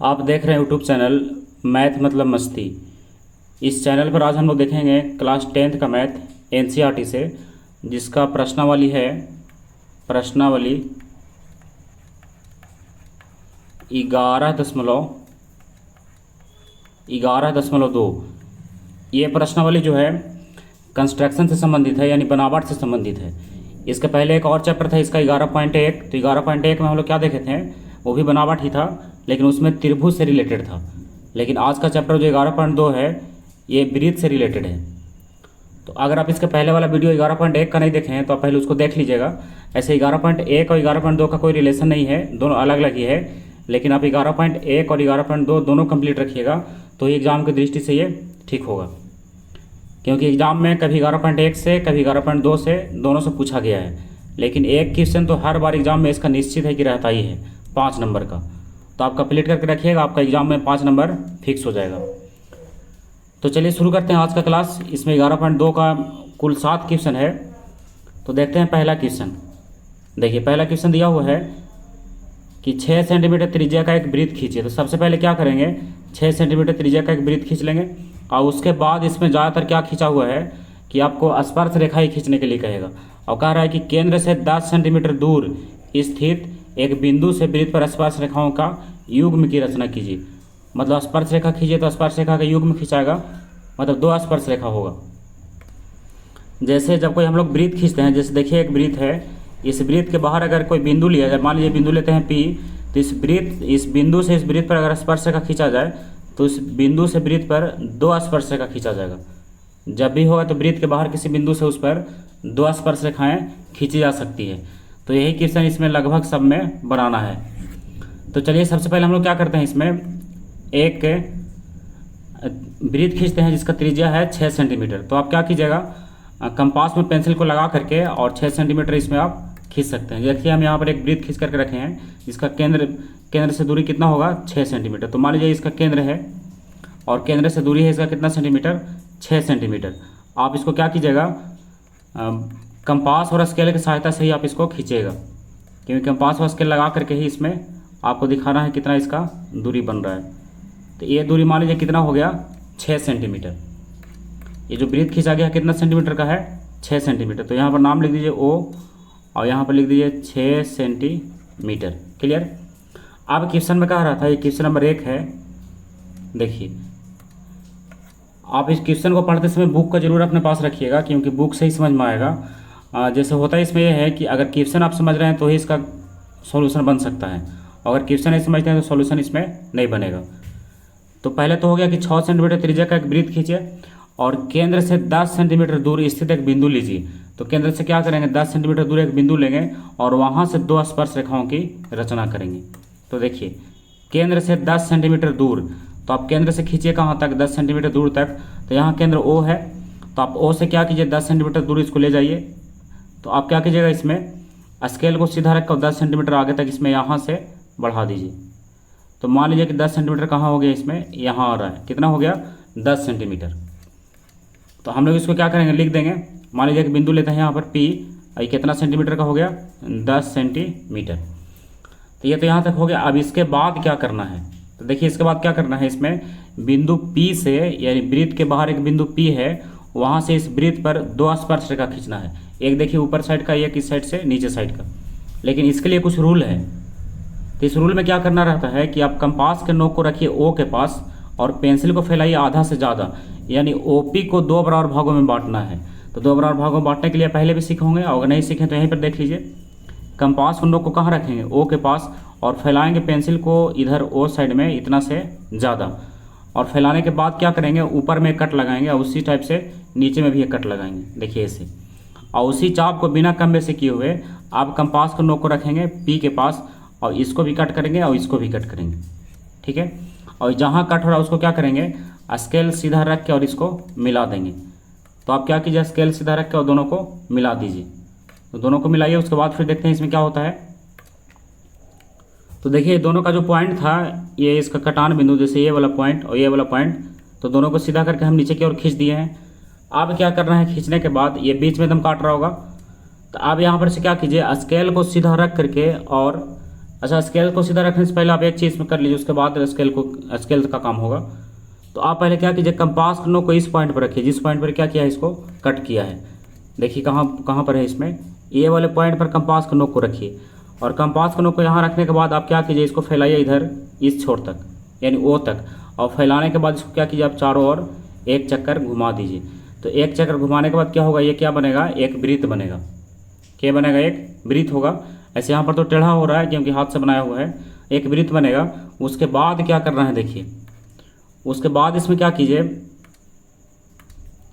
आप देख रहे हैं यूट्यूब चैनल मैथ मतलब मस्ती। इस चैनल पर आज हम लोग देखेंगे क्लास 10th का मैथ एनसीईआरटी से, जिसका प्रश्नावली है प्रश्नावली 11.2। ये प्रश्नावली जो है कंस्ट्रक्शन से संबंधित है, यानी बनावट से संबंधित है। इसके पहले एक और चैप्टर था इसका 11.1। तो 11.1 में हम लोग क्या देखे थे, वो भी बनावट ही था, लेकिन उसमें त्रिभुज से रिलेटेड था। लेकिन आज का चैप्टर जो 11.2 है ये वृत्त से रिलेटेड है। तो अगर आप इसके पहले वाला वीडियो 11.1 का नहीं देखे हैं तो आप पहले उसको देख लीजिएगा। ऐसे 11.1 और 11.2 का कोई रिलेशन नहीं है, दोनों अलग अलग ही है। लेकिन आप 11.1 और 11.2 दोनों कंप्लीट रखिएगा तो ही एग्ज़ाम की दृष्टि से ये ठीक होगा, क्योंकि एग्ज़ाम में कभी 11.1 से कभी 11.2 से दोनों से पूछा गया है। लेकिन एक क्वेश्चन तो हर बार एग्ज़ाम में इसका निश्चित है कि रहता ही है 5 नंबर का। तो आप कंप्लीट करके रखिएगा, आपका एग्ज़ाम में 5 नंबर फिक्स हो जाएगा। तो चलिए शुरू करते हैं आज का क्लास। इसमें 11.2 का कुल 7 क्वेश्चन है। तो देखते हैं पहला क्वेश्चन। देखिए पहला क्वेश्चन दिया हुआ है कि 6 सेंटीमीटर त्रिज्या का एक वृत्त खींचिए। तो सबसे पहले क्या करेंगे, 6 सेंटीमीटर त्रिज्या का एक वृत्त खींच लेंगे और उसके बाद इसमें ज़्यादातर क्या खींचा हुआ है कि आपको स्पर्श रेखा ही खींचने के लिए कहेगा। और कह रहा है कि केंद्र से 10 सेंटीमीटर दूर स्थित एक बिंदु से वृत्त पर स्पर्श रेखाओं का युग्म की रचना कीजिए। मतलब स्पर्श रेखा खींचिए तो स्पर्श रेखा का युग्म खींचाएगा, मतलब 2 स्पर्श रेखा होगा। जैसे जब कोई हम लोग वृत्त खींचते हैं, जैसे देखिए एक वृत्त है, इस वृत्त के बाहर अगर कोई बिंदु लिया जाए, मान लीजिए बिंदु लेते हैं P, तो इस बिंदु से इस वृत्त पर अगर स्पर्श रेखा खींचा जाए तो इस बिंदु से वृत्त पर 2 स्पर्श रेखा खींचा जाएगा। जब भी होगा तो वृत्त के बाहर किसी बिंदु से उस पर 2 स्पर्श रेखाएं खींची जा सकती है। तो यही क्वेश्चन इसमें लगभग सब में बनाना है। तो चलिए सबसे पहले हम लोग क्या करते हैं, इसमें एक वृत्त खींचते हैं जिसका त्रिज्या है 6 सेंटीमीटर। तो आप क्या कीजिएगा, कंपास में पेंसिल को लगा करके और 6 सेंटीमीटर इसमें आप खींच सकते हैं। देखिए हम यहाँ पर एक वृत्त खींच करके रखे हैं जिसका केंद्र से दूरी कितना होगा, 6 सेंटीमीटर। तो मान लीजिए इसका केंद्र है और केंद्र से दूरी है इसका कितना सेंटीमीटर, 6 सेंटीमीटर। आप इसको क्या कीजिएगा, कंपास और स्केल की सहायता से ही आप इसको खींचिएगा, क्योंकि कंपास और स्केल लगा करके ही इसमें आपको दिखाना है कितना इसका दूरी बन रहा है। तो ये दूरी मान लीजिए कितना हो गया, 6 सेंटीमीटर। ये जो वृत्त खींचा गया कितना सेंटीमीटर का है, 6 सेंटीमीटर। तो यहाँ पर नाम लिख दीजिए O और यहाँ पर लिख दीजिए 6 सेंटीमीटर। क्लियर। अब क्वेश्चन में कह रहा था, ये क्वेश्चन नंबर 1 है। देखिए आप इस क्वेश्चन को पढ़ते समय बुक का जरूर अपने पास रखिएगा, क्योंकि बुक से ही समझ में आएगा। जैसे होता है इसमें यह है कि अगर क्वेश्चन आप समझ रहे हैं तो ही इसका सॉल्यूशन बन सकता है, अगर क्वेश्चन नहीं समझते हैं तो सॉल्यूशन इसमें नहीं बनेगा। तो पहले तो हो गया कि 6 सेंटीमीटर त्रिज्या का एक वृत्त खींचिए और केंद्र से 10 सेंटीमीटर दूर स्थित एक बिंदु लीजिए। तो केंद्र से क्या करेंगे, 10 सेंटीमीटर दूर एक बिंदु लेंगे और वहाँ से 2 स्पर्श रेखाओं की रचना करेंगे। तो देखिए केंद्र से 10 सेंटीमीटर दूर, तो आप केंद्र से खींचिए कहाँ तक, 10 सेंटीमीटर दूर तक। तो यहाँ केंद्र O है, तो आप O से क्या कीजिए, 10 सेंटीमीटर दूर इसको ले जाइए। तो आप क्या कीजिएगा, इसमें स्केल को सीधा रखकर 10 सेंटीमीटर आगे तक इसमें यहाँ से बढ़ा दीजिए। तो मान लीजिए कि 10 सेंटीमीटर कहाँ हो गया, इसमें यहाँ आ रहा है, कितना हो गया, 10 सेंटीमीटर। तो हम लोग इसको क्या करेंगे, लिख देंगे। मान लीजिए कि बिंदु लेते हैं यहाँ पर P, ये कितना सेंटीमीटर का हो गया, 10 सेंटीमीटर। तो ये तो यहाँ तक हो गया। अब इसके बाद क्या करना है, तो देखिए इसके बाद क्या करना है, इसमें बिंदु P से, यानी वृत्त के बाहर एक बिंदु P है, वहाँ से इस वृत्त पर 2 स्पर्श रेखा खींचना है। एक देखिए ऊपर साइड का, एक इस साइड से नीचे साइड का। लेकिन इसके लिए कुछ रूल है। तो इस रूल में क्या करना रहता है कि आप कंपास के नोक को रखिए O के पास और पेंसिल को फैलाइए आधा से ज़्यादा, यानी OP को 2 बराबर भागों में बांटना है। तो 2 बराबर भागों में बांटने के लिए पहले भी सीखे होंगे, अगर नहीं सीखे तो यहीं पर देख लीजिए। कंपास के नोक को कहाँ रखेंगे, O के पास, और फैलाएंगे पेंसिल को इधर O साइड में इतना से ज़्यादा। और फैलाने के बाद क्या करेंगे, ऊपर में एक कट लगाएंगे और उसी टाइप से नीचे में भी एक कट लगाएंगे, देखिए ऐसे। और उसी चाप को बिना कम्बे से किए हुए आप कंपास के नोक को रखेंगे P के पास और इसको भी कट करेंगे और इसको भी कट करेंगे, ठीक है। और जहाँ कट हो रहा है उसको क्या करेंगे, स्केल सीधा रख के और इसको मिला देंगे। तो आप क्या कीजिए, स्केल सीधा रख के और दोनों को मिला दीजिए। तो दोनों को मिलाइए, उसके बाद फिर देखते हैं इसमें क्या होता है। तो देखिए दोनों का जो पॉइंट था, ये इसका कटान बिंदु, जैसे ये वाला पॉइंट और ये वाला पॉइंट, तो दोनों को सीधा करके हम नीचे की ओर खींच दिए हैं। अब क्या करना है, खींचने के बाद ये बीच में एकदम काट रहा होगा। तो आप यहाँ पर से क्या कीजिए, स्केल को सीधा रख करके और अच्छा, स्केल को सीधा रखने से पहले आप एक चीज़ में कर लीजिए, उसके बाद स्केल का काम होगा। तो आप पहले क्या कीजिए, कंपास की नोक को इस पॉइंट पर रखिए जिस पॉइंट पर क्या किया है, इसको कट किया है। देखिए कहाँ कहाँ पर है, इसमें ये वाले पॉइंट पर कंपास की नोक को रखिए। और कंपास की नोक को यहाँ रखने के बाद आप क्या कीजिए, इसको फैलाइए इधर इस छोर तक, यानी ओ तक। और फैलाने के बाद इसको क्या कीजिए, आप चारों ओर एक चक्कर घुमा दीजिए। तो एक चक्कर घुमाने के बाद क्या होगा, ये क्या बनेगा, एक वृत्त बनेगा। क्या बनेगा, एक वृत्त होगा। ऐसे यहाँ पर तो टेढ़ा हो रहा है क्योंकि हाथ से बनाया हुआ है, एक वृत्त बनेगा। उसके बाद क्या करना है, देखिए उसके बाद इसमें क्या कीजिए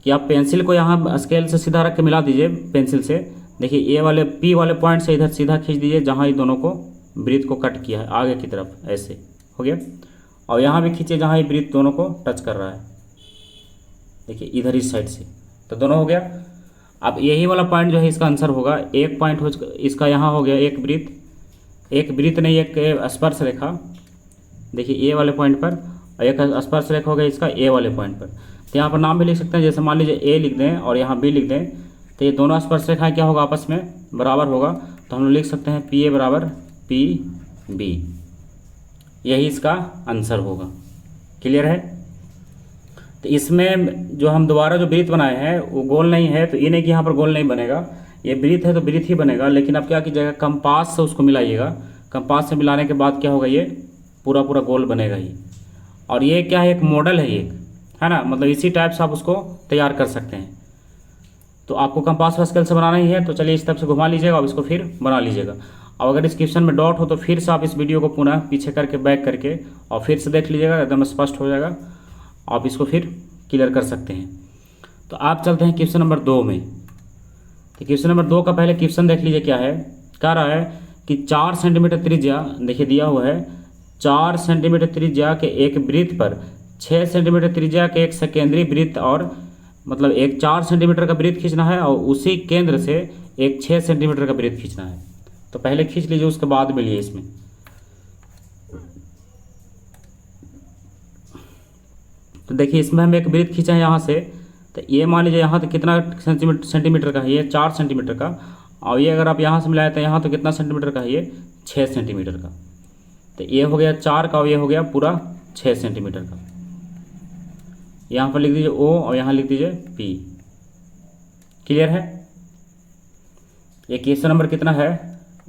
कि आप पेंसिल को यहाँ स्केल से सीधा रख के मिला दीजिए पेंसिल से। देखिए ए वाले पी वाले पॉइंट से इधर सीधा खींच दीजिए जहाँ ये दोनों को वृत्त को कट किया है आगे की तरफ, ऐसे हो गया। और यहाँ भी खींचिए जहाँ ये वृत्त दोनों को टच कर रहा है, देखिए इधर इस साइड से, तो दोनों हो गया। अब यही वाला पॉइंट जो है इसका आंसर होगा। एक पॉइंट हो इसका यहाँ हो गया एक वृत्त, एक वृत्त नहीं एक स्पर्श रेखा, देखिए ए वाले पॉइंट पर, और एक स्पर्श रेखा हो गया इसका ए वाले पॉइंट पर। तो यहाँ पर नाम भी लिख सकते हैं, जैसे मान लीजिए ए लिख दें और यहाँ बी लिख दें, तो ये दोनों स्पर्श रेखाएं क्या होगा, आपस में बराबर होगा। तो हम लोग लिख सकते हैं पी ए बराबर पी बी, यही इसका आंसर होगा। क्लियर है। तो इसमें जो हम दोबारा जो वृत्त बनाए हैं वो गोल नहीं है, तो ये नहीं कि यहाँ पर गोल नहीं बनेगा, ये वृत्त है तो वृत्त ही बनेगा। लेकिन आप क्या कीजिएगा, कंपास से उसको मिलाइएगा। कंपास से मिलाने के बाद क्या होगा, ये पूरा पूरा गोल बनेगा ही। और ये क्या है, एक मॉडल है ये, है ना, मतलब इसी टाइप से आप उसको तैयार कर सकते हैं। तो आपको कंपास व स्केल से बनाना ही है, तो चलिए इस तरफ से घुमा लीजिएगा और इसको फिर बना लीजिएगा। और अगर डिस्क्रिप्शन में डॉट हो तो फिर से आप इस वीडियो को पुनः पीछे करके बैक करके और फिर से देख लीजिएगा, एकदम स्पष्ट हो जाएगा, आप इसको फिर क्लियर कर सकते हैं। तो आप चलते हैं क्वेश्चन नंबर 2 में। तो क्वेश्चन नंबर 2 का पहले क्वेश्चन देख लीजिए क्या है। कह रहा है कि 4 सेंटीमीटर त्रिज्या, देखिए दिया हुआ है 4 सेंटीमीटर त्रिज्या के एक वृत्त पर 6 सेंटीमीटर त्रिज्या के एक सकेंद्री वृत्त, और मतलब एक 4 सेंटीमीटर का वृत्त खींचना है और उसी केंद्र से एक 6 सेंटीमीटर का वृत्त खींचना है। तो पहले खींच लीजिए, उसके बाद मिलिए इसमें। तो देखिए इसमें हम एक वृत्त खींचा है यहाँ से, तो ये मान लीजिए यहाँ तो कितना सेंटीमीटर का है, ये 4 सेंटीमीटर का। और ये अगर आप यहाँ से मिलाए तो यहाँ तो कितना सेंटीमीटर का है, ये 6 सेंटीमीटर का। तो ये हो गया 4 का और ये हो गया पूरा 6 सेंटीमीटर का। यहाँ पर लिख दीजिए O और यहाँ लिख दीजिए P। क्लियर है। ये क्वेश्चन नंबर कितना है,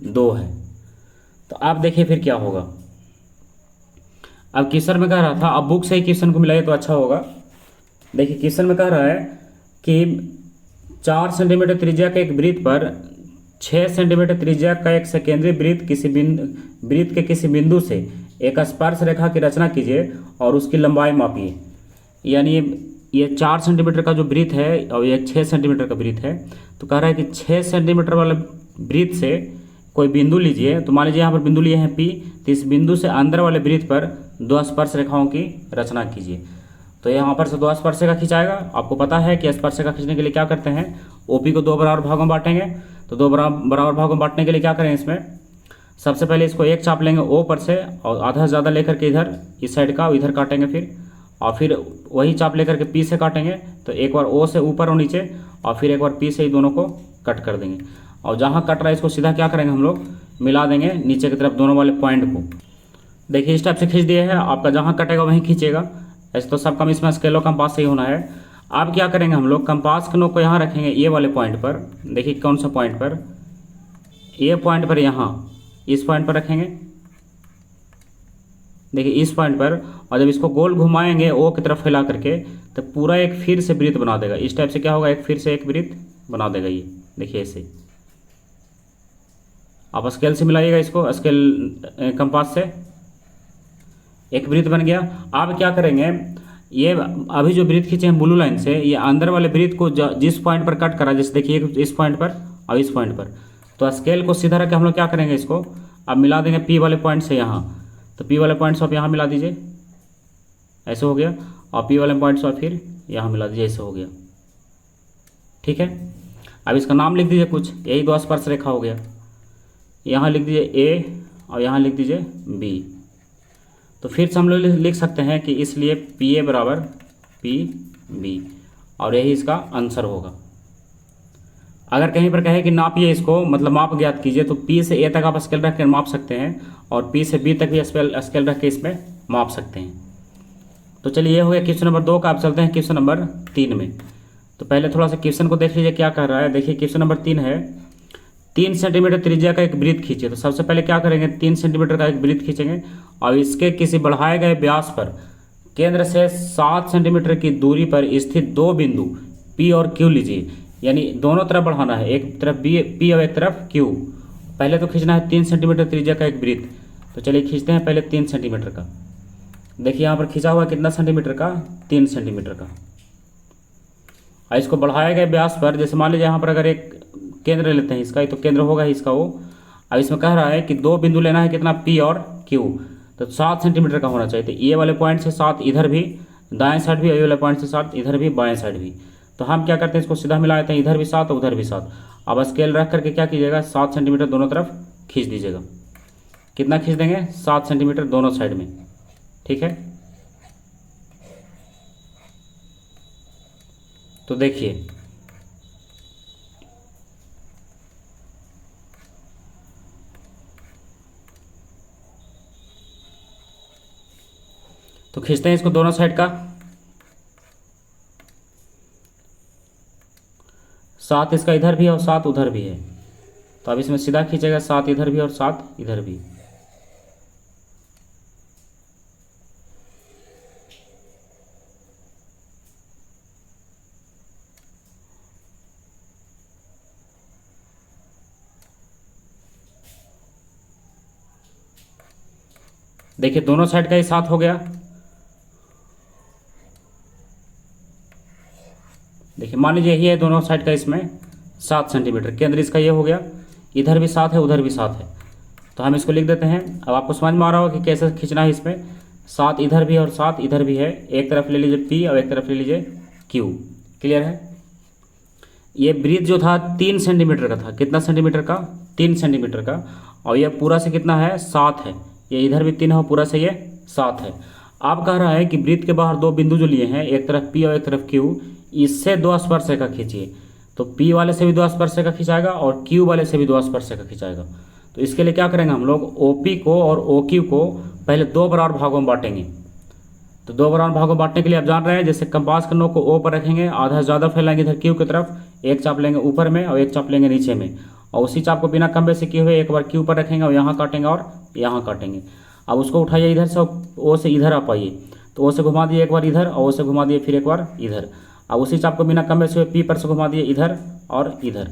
2 है। तो आप देखिए फिर क्या होगा। अब क्वेश्चन में कह रहा था, अब बुक से ही क्वेश्चन को मिलाइए तो अच्छा होगा। देखिए क्वेश्चन में कह रहा है कि 4 सेंटीमीटर त्रिज्या के एक वृत्त पर 6 सेंटीमीटर त्रिज्या का एक सकेंद्री वृत्त के किसी बिंदु से एक स्पर्श रेखा की रचना कीजिए और उसकी लंबाई मापिए। यानी ये 4 सेंटीमीटर का जो वृत्त है और ये 6 सेंटीमीटर का वृत्त है। तो कह रहा है कि 6 सेंटीमीटर वाले वृत्त से कोई बिंदु लीजिए। तो मान लीजिए यहाँ पर बिंदु लिए हैं P, तो इस बिंदु से अंदर वाले वृत्त पर 2 स्पर्श रेखाओं की रचना कीजिए। तो यहाँ पर से 2 स्पर्श रेखा खिंचाएगा। आपको पता है कि स्पर्श रेखा खींचने के लिए क्या करते हैं, OP को 2 बराबर भागों में बांटेंगे। तो 2 बराबर भागों में बांटने के लिए क्या करें, इसमें सबसे पहले इसको एक चाप लेंगे O पर से और आधा से ज़्यादा लेकर के इधर इस साइड का इधर काटेंगे फिर वही चाप लेकर के P से काटेंगे। तो एक बार O से ऊपर और नीचे और फिर एक बार P से ही दोनों को कट कर देंगे। और जहाँ कट रहा है इसको सीधा क्या करेंगे, हम लोग मिला देंगे नीचे की तरफ दोनों वाले पॉइंट को। देखिए इस टाइप से खींच दिए हैं। आपका जहाँ कटेगा वहीं खींचेगा। ऐसे तो सब काम इसमें स्केलो कंपास से ही होना है। अब क्या करेंगे, हम लोग कंपास के नोक को यहाँ रखेंगे ये वाले पॉइंट पर। देखिए कौन सा पॉइंट पर, ये पॉइंट पर, यहाँ इस पॉइंट पर रखेंगे। देखिए इस पॉइंट पर, और जब इसको गोल घुमाएंगे O की तरफ फैला करके, तो पूरा एक फिर से वृत्त बना देगा। इस टाइप से क्या होगा, एक फिर से एक वृत्त बना देगा ये। देखिए ऐसे आप स्केल से मिलाइएगा इसको, स्केल कंपास से एक वृत्त बन गया। आप क्या करेंगे, ये अभी जो वृत्त खींचे हैं ब्लू लाइन से, ये अंदर वाले वृत्त को जिस पॉइंट पर कट करा, जैसे देखिए इस पॉइंट पर और इस पॉइंट पर, तो स्केल को सीधा रख के हम लोग क्या करेंगे, इसको अब मिला देंगे P वाले पॉइंट से यहाँ। तो P वाले पॉइंट से आप यहाँ मिला दीजिए, ऐसे हो गया। और P वाले पॉइंट से आप फिर यहाँ मिला दीजिए, ऐसे हो गया। ठीक है। अब इसका नाम लिख दीजिए कुछ, यही 2 स्पर्श रेखा हो गया। यहाँ लिख दीजिए A और यहाँ लिख दीजिए B। तो फिर से हम लोग लिख सकते हैं कि इसलिए PA बराबर PB, और यही इसका आंसर होगा। अगर कहीं पर कहे कि नापिए इसको, मतलब माप ज्ञात कीजिए, तो P से A तक आप स्केल रख कर माप सकते हैं और P से B तक भी स्केल रख के इसमें माप सकते हैं। तो चलिए ये हो गया क्वेश्चन नंबर 2 का। आप चलते हैं क्वेश्चन नंबर 3 में। तो पहले थोड़ा सा क्वेश्चन को देख लीजिए क्या कर रहा है। देखिए क्वेश्चन नंबर 3 है, 3 सेंटीमीटर त्रिज्या का एक वृत्त खींचे। तो सबसे पहले क्या करेंगे, 3 सेंटीमीटर का एक वृत्त खींचेंगे और इसके किसी बढ़ाए गए व्यास पर केंद्र से 7 सेंटीमीटर की दूरी पर स्थित दो बिंदु P और Q लीजिए। यानी दोनों तरफ बढ़ाना है, एक तरफ P और एक तरफ Q। पहले तो खींचना है 3 सेंटीमीटर त्रिज्या का एक वृत्त। तो चलिए खींचते हैं पहले 3 सेंटीमीटर का। देखिए यहाँ पर खींचा हुआ कितना सेंटीमीटर का, 3 सेंटीमीटर का। और इसको बढ़ाए गए व्यास पर, जैसे मान लीजिए यहाँ पर अगर एक केंद्र लेते हैं इसका, तो केंद्र होगा इसका वो। अब इसमें कह रहा है कि दो बिंदु लेना है, कितना, P और Q। तो 7 सेंटीमीटर का होना चाहिए। तो ये वाले पॉइंट से 7 इधर भी दाएं साइड भी, और ये वाले पॉइंट से 7 इधर भी बाएं साइड भी। तो हम क्या करते हैं, इसको सीधा मिला देते हैं, इधर भी 7 और उधर भी 7। अब स्केल रख करके क्या कीजिएगा, 7 सेंटीमीटर दोनों तरफ खींच दीजिएगा। कितना खींच देंगे, 7 सेंटीमीटर दोनों साइड में। ठीक है, तो देखिए तो खींचते हैं इसको दोनों साइड का। 7 इसका इधर भी है और 7 उधर भी है। तो अब इसमें सीधा खींचेगा, 7 इधर भी और 7 इधर भी। देखिए दोनों साइड का ही 7 हो गया। देखिए मान लीजिए यही है दोनों साइड का, इसमें 7 सेंटीमीटर। केंद्र इसका ये हो गया, इधर भी 7 है उधर भी 7 है। तो हम इसको लिख देते हैं। अब आपको समझ में आ रहा होगा कि कैसे खींचना है। इसमें 7 इधर भी और 7 इधर भी है। एक तरफ ले लीजिए P और एक तरफ ले लीजिए Q। क्लियर है। ये वृत्त जो था 3 सेंटीमीटर का था। कितना सेंटीमीटर का, 3 सेंटीमीटर का। और ये पूरा से कितना है, 7 है। ये इधर भी 3 है और पूरा से ये 7 है। आप कह रहा है कि वृत्त के बाहर दो बिंदु जो लिए हैं, एक तरफ P और एक तरफ Q, इससे 2 स्पर्शरेखा खींचिए। तो P वाले से भी 2 स्पर्शरेखा खिंचाएगा और Q वाले से भी 2 स्पर्शरेखा खिंचाएगा। तो इसके लिए क्या करेंगे, हम लोग OP को और OQ को पहले 2 बराबर भागों में बांटेंगे। तो 2 बराबर भागों में बांटने के लिए आप जान रहे हैं, जैसे कंपास के नोक को O पर रखेंगे, आधा ज़्यादा फैलाएंगे इधर Q की तरफ, एक चाप लेंगे ऊपर में और एक चाप लेंगे नीचे में, और उसी चाप को बिना कंबे से किए हुए एक बार Q पर रखेंगे और यहाँ काटेंगे और यहाँ काटेंगे। अब उसको उठाइए इधर से, O से इधर आप आइए। तो O से घुमा दिए एक बार इधर और O से घुमा दिए फिर एक बार इधर। अब उसी चाप को बिना कंबे से P पर से घुमा दिए इधर और इधर।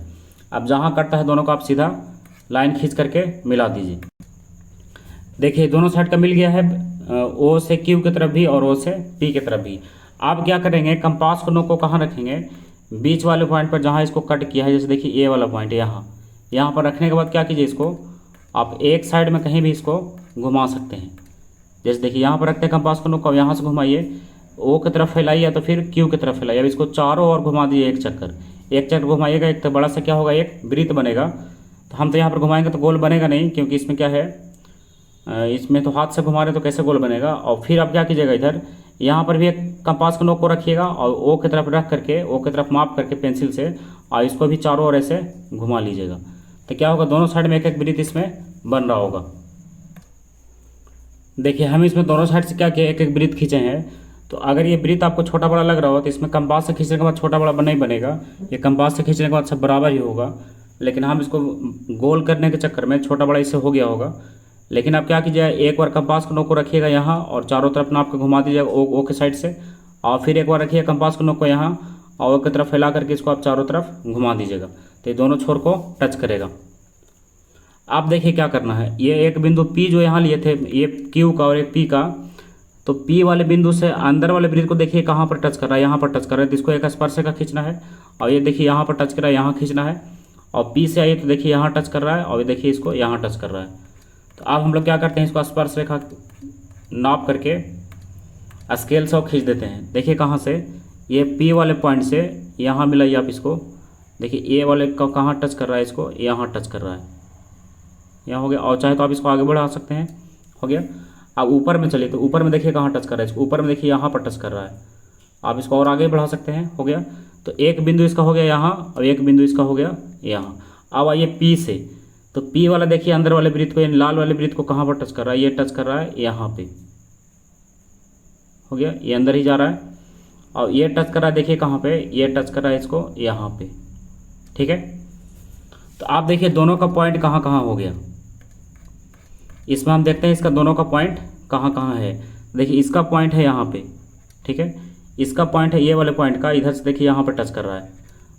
अब जहाँ कटता है दोनों को आप सीधा लाइन खींच करके मिला दीजिए। देखिए दोनों साइड का मिल गया है, O से Q की तरफ भी और O से P की तरफ भी। आप क्या करेंगे, कंपास को नोक को कहाँ रखेंगे, बीच वाले पॉइंट पर जहाँ इसको कट किया है। जैसे देखिए A वाला पॉइंट यहाँ पर रखने के बाद क्या कीजिए, इसको आप एक साइड में कहीं भी इसको घुमा सकते हैं। जैसे देखिए यहाँ पर रखते हैं कंपास को नोक को, यहाँ से घुमाइए, O की तरफ फैलाइए या तो फिर Q की तरफ फैलाइए। अब इसको चारों ओर घुमा दिए एक चक्कर घुमाइएगा, एक तो बड़ा सा क्या होगा, एक वृत्त बनेगा। तो हम तो यहाँ पर घुमाएंगे तो गोल बनेगा नहीं, क्योंकि इसमें क्या है, इसमें तो हाथ से घुमा रहे तो कैसे गोल बनेगा। और फिर आप क्या कीजिएगा, इधर यहाँ पर भी एक कंपास के नोक को रखिएगा और O की तरफ रख करके, O की तरफ माप करके पेंसिल से, और इसको भी चारों ओर ऐसे घुमा लीजिएगा। तो क्या होगा, दोनों साइड में एक एक वृत्त इसमें बन रहा होगा। देखिए हम इसमें दोनों साइड से क्या किया, एक एक वृत्त खींचे हैं। तो अगर ये वृत्त आपको छोटा बड़ा लग रहा हो तो इसमें कंपास से खींचने के बाद छोटा बड़ा नहीं बनेगा, ये कंपास से खींचने के बाद सब बराबर ही होगा। लेकिन हम इसको गोल करने के चक्कर में छोटा बड़ा इससे हो गया होगा। लेकिन आप क्या कीजिएगा, एक बार कंपास के नोक को रखिएगा यहाँ और चारों तरफ नाप के घुमा दीजिएगा ओ के साइड से, और फिर एक बार रखिए कंपास के नोक को यहाँ और O की तरफ फैला करके इसको आप चारों तरफ घुमा दीजिएगा। तो ये दोनों छोर को टच करेगा। आप देखिए क्या करना है, ये एक बिंदु P जो यहाँ लिए थे, ये Q का और एक P का, तो P वाले बिंदु से अंदर वाले वृत्त को देखिए कहाँ पर टच कर रहा है, यहाँ पर टच कर रहा है। तो इसको एक स्पर्शरेखा खींचना है, और ये देखिए यहाँ पर टच कर रहा है, यहाँ खींचना है। और P से आइए तो देखिए यहाँ टच कर रहा है, और ये देखिए इसको यहाँ टच कर रहा है। तो अब हम लोग क्या करते हैं, इसको स्पर्शरेखा नाप करके स्केल से खींच देते हैं। देखिए कहाँ से, ये P वाले पॉइंट से यहाँ मिलाइए आप इसको। देखिए A वाले का कहाँ टच कर रहा है, इसको यहाँ टच कर रहा है, यहाँ हो गया। और चाहे तो आप इसको आगे बढ़ा सकते हैं, हो गया। अब ऊपर में चलिए, तो ऊपर में देखिए कहाँ टच कर रहा है, इसको ऊपर में देखिए यहाँ पर टच कर रहा है। आप इसको और आगे बढ़ा सकते हैं, हो गया। तो एक बिंदु इसका हो गया यहाँ और एक बिंदु इसका हो गया यहाँ। अब आइए पी से, तो पी वाला देखिए अंदर वाले वृत्त को, लाल वाले वृत्त को कहाँ पर टच कर रहा है, ये टच कर रहा है यहाँ पे, हो गया, ये अंदर ही जा रहा है। और ये टच कर रहा है देखिए कहाँ पे, ये टच कर रहा है इसको यहाँ पे, ठीक है। तो आप देखिए दोनों का पॉइंट कहाँ कहाँ हो गया, इसमें हम देखते हैं इसका दोनों का पॉइंट कहाँ कहाँ है। देखिए इसका पॉइंट है यहाँ पे, ठीक है, इसका पॉइंट है ये वाले पॉइंट का, इधर से देखिए यहाँ पर टच कर रहा है।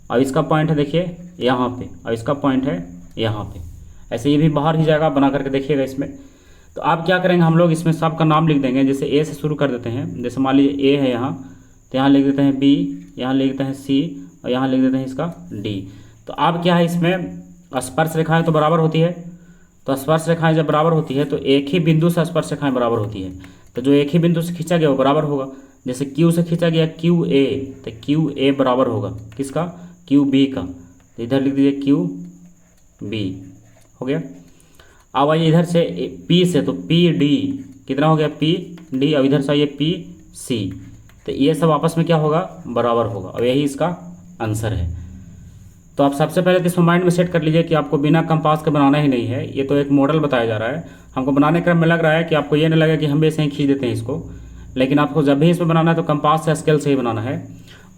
और इसका पॉइंट है देखिए यहाँ पे, और इसका पॉइंट है यहाँ पे। ऐसे ये भी बाहर ही जाएगा, बना करके देखिएगा इसमें। तो आप क्या करेंगे, हम लोग इसमें सब का नाम लिख देंगे। जैसे ए से शुरू कर देते हैं, जैसे मान लीजिए ए है यहाँ, तो यहाँ लिख देते हैं बी, यहाँ लिख देते हैं सी, और यहाँ लिख देते हैं इसका डी। तो अब क्या है, इसमें स्पर्श रेखाएं तो बराबर होती है, तो स्पर्श रेखाएं जब बराबर होती है तो एक ही बिंदु से स्पर्श रेखाएं बराबर होती है। तो जो एक ही बिंदु से खींचा गया वो बराबर होगा। जैसे क्यू से खींचा गया क्यू ए, तो क्यू ए बराबर होगा किसका, क्यू बी का। तो इधर लिख दीजिए क्यू बी, हो गया। अब आइए इधर से पी से, तो पी डी कितना हो गया, पी डी। और इधर से आइए पी सी, तो ये सब आपस में क्या होगा, बराबर होगा। और यही इसका आंसर है। तो आप सबसे पहले तो इसको माइंड में सेट कर लीजिए कि आपको बिना कंपास के बनाना ही नहीं है। ये तो एक मॉडल बताया जा रहा है, हमको बनाने क्रम में लग रहा है कि आपको ये नहीं लगे कि हम भी ऐसे ही खींच देते हैं इसको, लेकिन आपको जब भी इसमें बनाना है तो कंपास से स्केल से ही बनाना है,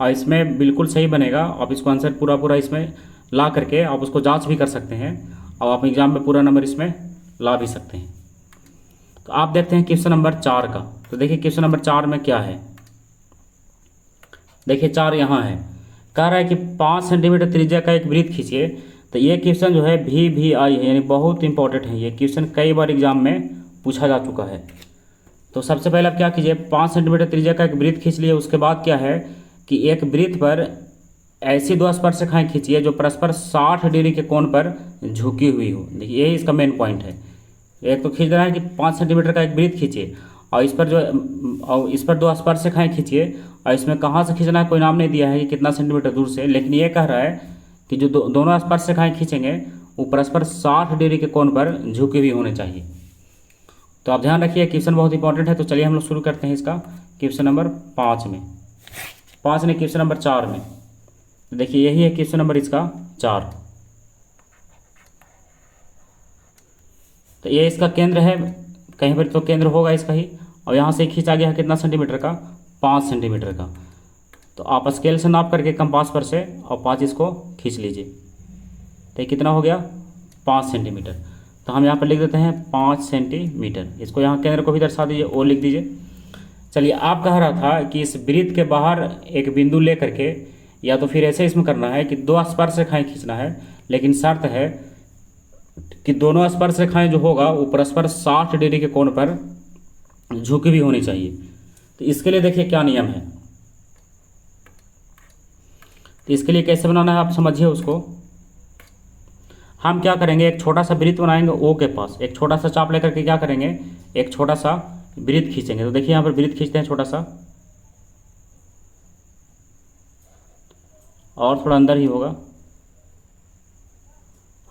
और इसमें बिल्कुल सही बनेगा। आप इसको आंसर पूरा पूरा इसमें ला करके आप उसको जाँच भी कर सकते हैं, और आप एग्जाम में पूरा नंबर इसमें ला भी सकते हैं। तो आप देखते हैं क्वेश्चन नंबर 4 का। तो देखिए क्वेश्चन नंबर 4 में क्या है, देखिए 4 यहाँ है, कह रहा है कि 5 सेंटीमीटर त्रिज्या का एक वृत्त खींचिए। तो ये क्वेश्चन जो है VVI है, यानी बहुत इंपॉर्टेंट है। ये क्वेश्चन कई बार एग्जाम में पूछा जा चुका है। तो सबसे पहले आप क्या कीजिए, 5 सेंटीमीटर त्रिज्या का एक वृत्त खींच लिए। उसके बाद क्या है कि एक वृत्त पर ऐसी दो स्पर्श रेखाएं खींचिए जो परस्पर 60 डिग्री के कोण पर झुकी हुई हो। देखिए यही इसका मेन पॉइंट है। एक तो खींच रहा है कि 5 सेंटीमीटर का एक वृत्त खींचिए, और इस पर दो स्पर्श रेखाएं खींचिए, और इसमें कहाँ से खींचना है कोई नाम नहीं दिया है कि कितना सेंटीमीटर दूर से, लेकिन ये कह रहा है कि जो दोनों स्पर्श रेखाएं खींचेंगे वो परस्पर 60 डिग्री के कोण पर झुकी हुई होने चाहिए। तो आप ध्यान रखिए, क्वेश्चन बहुत इंपॉर्टेंट है। तो चलिए हम लोग शुरू करते हैं इसका क्वेश्चन नंबर 5 में, 5 ने क्वेश्चन नंबर 4 में। तो देखिए यही है क्वेश्चन नंबर इसका 4। तो ये इसका केंद्र है, कहीं पर तो केंद्र होगा इसका ही, और यहाँ से खींचा गया है कितना सेंटीमीटर का, 5 सेंटीमीटर का। तो आप स्केल से नाप करके कंपास पर से और 5 इसको खींच लीजिए। तो ये कितना हो गया, 5 सेंटीमीटर। तो हम यहाँ पर लिख देते हैं 5 सेंटीमीटर। इसको यहाँ केंद्र को भी दर्शा दीजिए, ओ लिख दीजिए। चलिए, आप कह रहा था कि इस वृत्त के बाहर एक बिंदु ले करके, या तो फिर ऐसे इसमें करना है कि दो स्पर्श रेखाएं खींचना है, लेकिन शर्त है कि दोनों स्पर्श रेखाएं जो होगा वो परस्पर 60 डिग्री के कोण पर झुकी भी होनी चाहिए। तो इसके लिए देखिए क्या नियम है। तो इसके लिए कैसे बनाना है आप समझिए उसको। हम क्या करेंगे, एक छोटा सा वृत्त बनाएंगे ओ के पास, एक छोटा सा चाप लेकर के क्या करेंगे, एक छोटा सा वृत्त खींचेंगे। तो देखिए यहाँ पर वृत्त खींचते हैं छोटा सा, और थोड़ा अंदर ही होगा,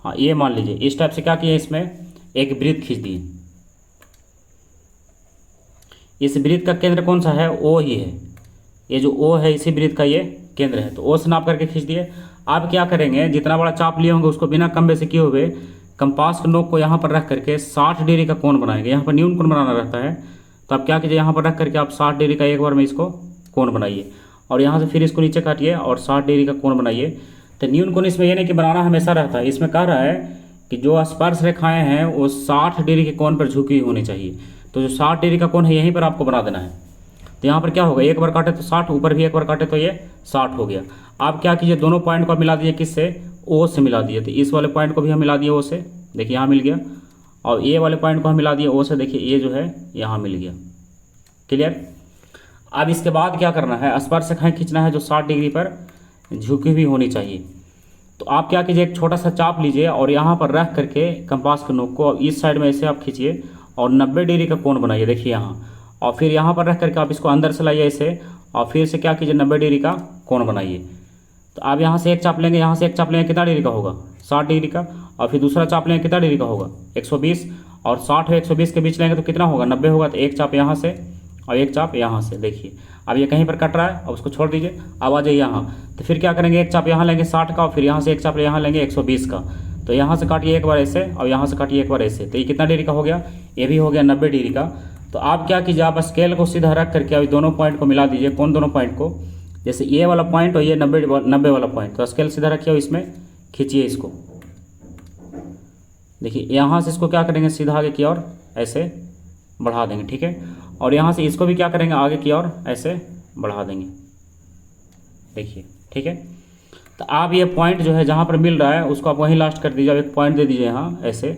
हाँ ये मान लीजिए। इस टाइप से क्या किए, इसमें एक वृत्त खींच दिए। इस वृत्त का केंद्र कौन सा है, ओ ही है। ये जो ओ है इसी वृत्त का ये केंद्र है। तो ओ से नाप करके खींच दिए। आप क्या करेंगे, जितना बड़ा चाप लिए होंगे उसको बिना कम बेसी किए हुए कंपास के नोक को यहाँ पर रख करके 60 डिग्री का कोण बनाएंगे। यहाँ पर न्यून कोण बनाना रहता है। तो आप क्या कीजिए, यहाँ पर रख करके आप 60 डिग्री का एक बार में इसको कोण बनाइए, और यहाँ से फिर इसको नीचे काटिए और 60 डिग्री का कोण बनाइए। तो न्यून कोण इसमें ये नहीं कि बनाना हमेशा रहता है, इसमें कह रहा है कि जो स्पर्श रेखाएं हैं वो 60 डिग्री के कोण पर झुकी होनी चाहिए। तो जो 60 डिग्री का कोण है यहीं पर आपको बना देना है। तो यहाँ पर क्या होगा, एक बार काटे तो 60, ऊपर भी एक बार काटे तो ये 60 हो गया। आप क्या कीजिए, दोनों पॉइंट को मिला दीजिए, किससे, ओ से मिला दिए। तो इस वाले पॉइंट को भी हम मिला दिए ओ से, देखिए यहाँ मिल गया, और ये वाले पॉइंट को हम मिला दिए ओ से, देखिए ये जो है यहाँ मिल गया। क्लियर। अब इसके बाद क्या करना है, स्पर्श रेखाएं खींचना है जो 60 डिग्री पर झुकी हुई होनी चाहिए। तो आप क्या कीजिए, एक छोटा सा चाप लीजिए और यहाँ पर रख करके कंपास के नोक को इस साइड में ऐसे आप खींचिए और 90 डिग्री का कोण बनाइए, देखिए यहाँ। और फिर यहाँ पर रख करके आप इसको अंदर से लाइए ऐसे, और फिर से क्या कीजिए, 90 डिग्री का कोण बनाइए। तो आप यहाँ से एक चाप लेंगे, यहाँ से एक चाप लेंगे, कितना डिग्री का होगा, 60 डिग्री का। और फिर दूसरा चाप लेंगे, कितना डिग्री का होगा, 120। और 60 और 120 के बीच लेंगे तो कितना होगा, 90 होगा। तो एक चाप यहाँ से और एक चाप यहाँ से। देखिए अब ये कहीं पर कट रहा है, अब उसको छोड़ दीजिए, अब आ जाइए यहाँ। तो फिर क्या करेंगे, एक चाप यहाँ लेंगे 60 का और फिर यहाँ से एक चाप यहाँ लेंगे 120 का। तो यहाँ से काटिए एक बार ऐसे और यहाँ से काटिए एक बार ऐसे। तो ये कितना डिग्री का हो गया, ये भी हो गया 90 डिग्री का। तो आप क्या कीजिए, आप स्केल को सीधा रख करके अभी दोनों पॉइंट को मिला दीजिए। कौन दोनों पॉइंट को, जैसे ये वाला पॉइंट और ये 90 वाला पॉइंट। तो स्केल सीधा रखिए और इसमें खींचिए इसको। देखिए यहाँ से इसको क्या करेंगे, सीधा आगे की ओर ऐसे बढ़ा देंगे, ठीक है। और यहाँ से इसको भी क्या करेंगे, आगे की ओर ऐसे बढ़ा देंगे। देखिए ठीक है। तो आप ये पॉइंट जो है जहाँ पर मिल रहा है उसको आप वहीं लास्ट कर दीजिए। अब एक पॉइंट दे दीजिए यहाँ ऐसे,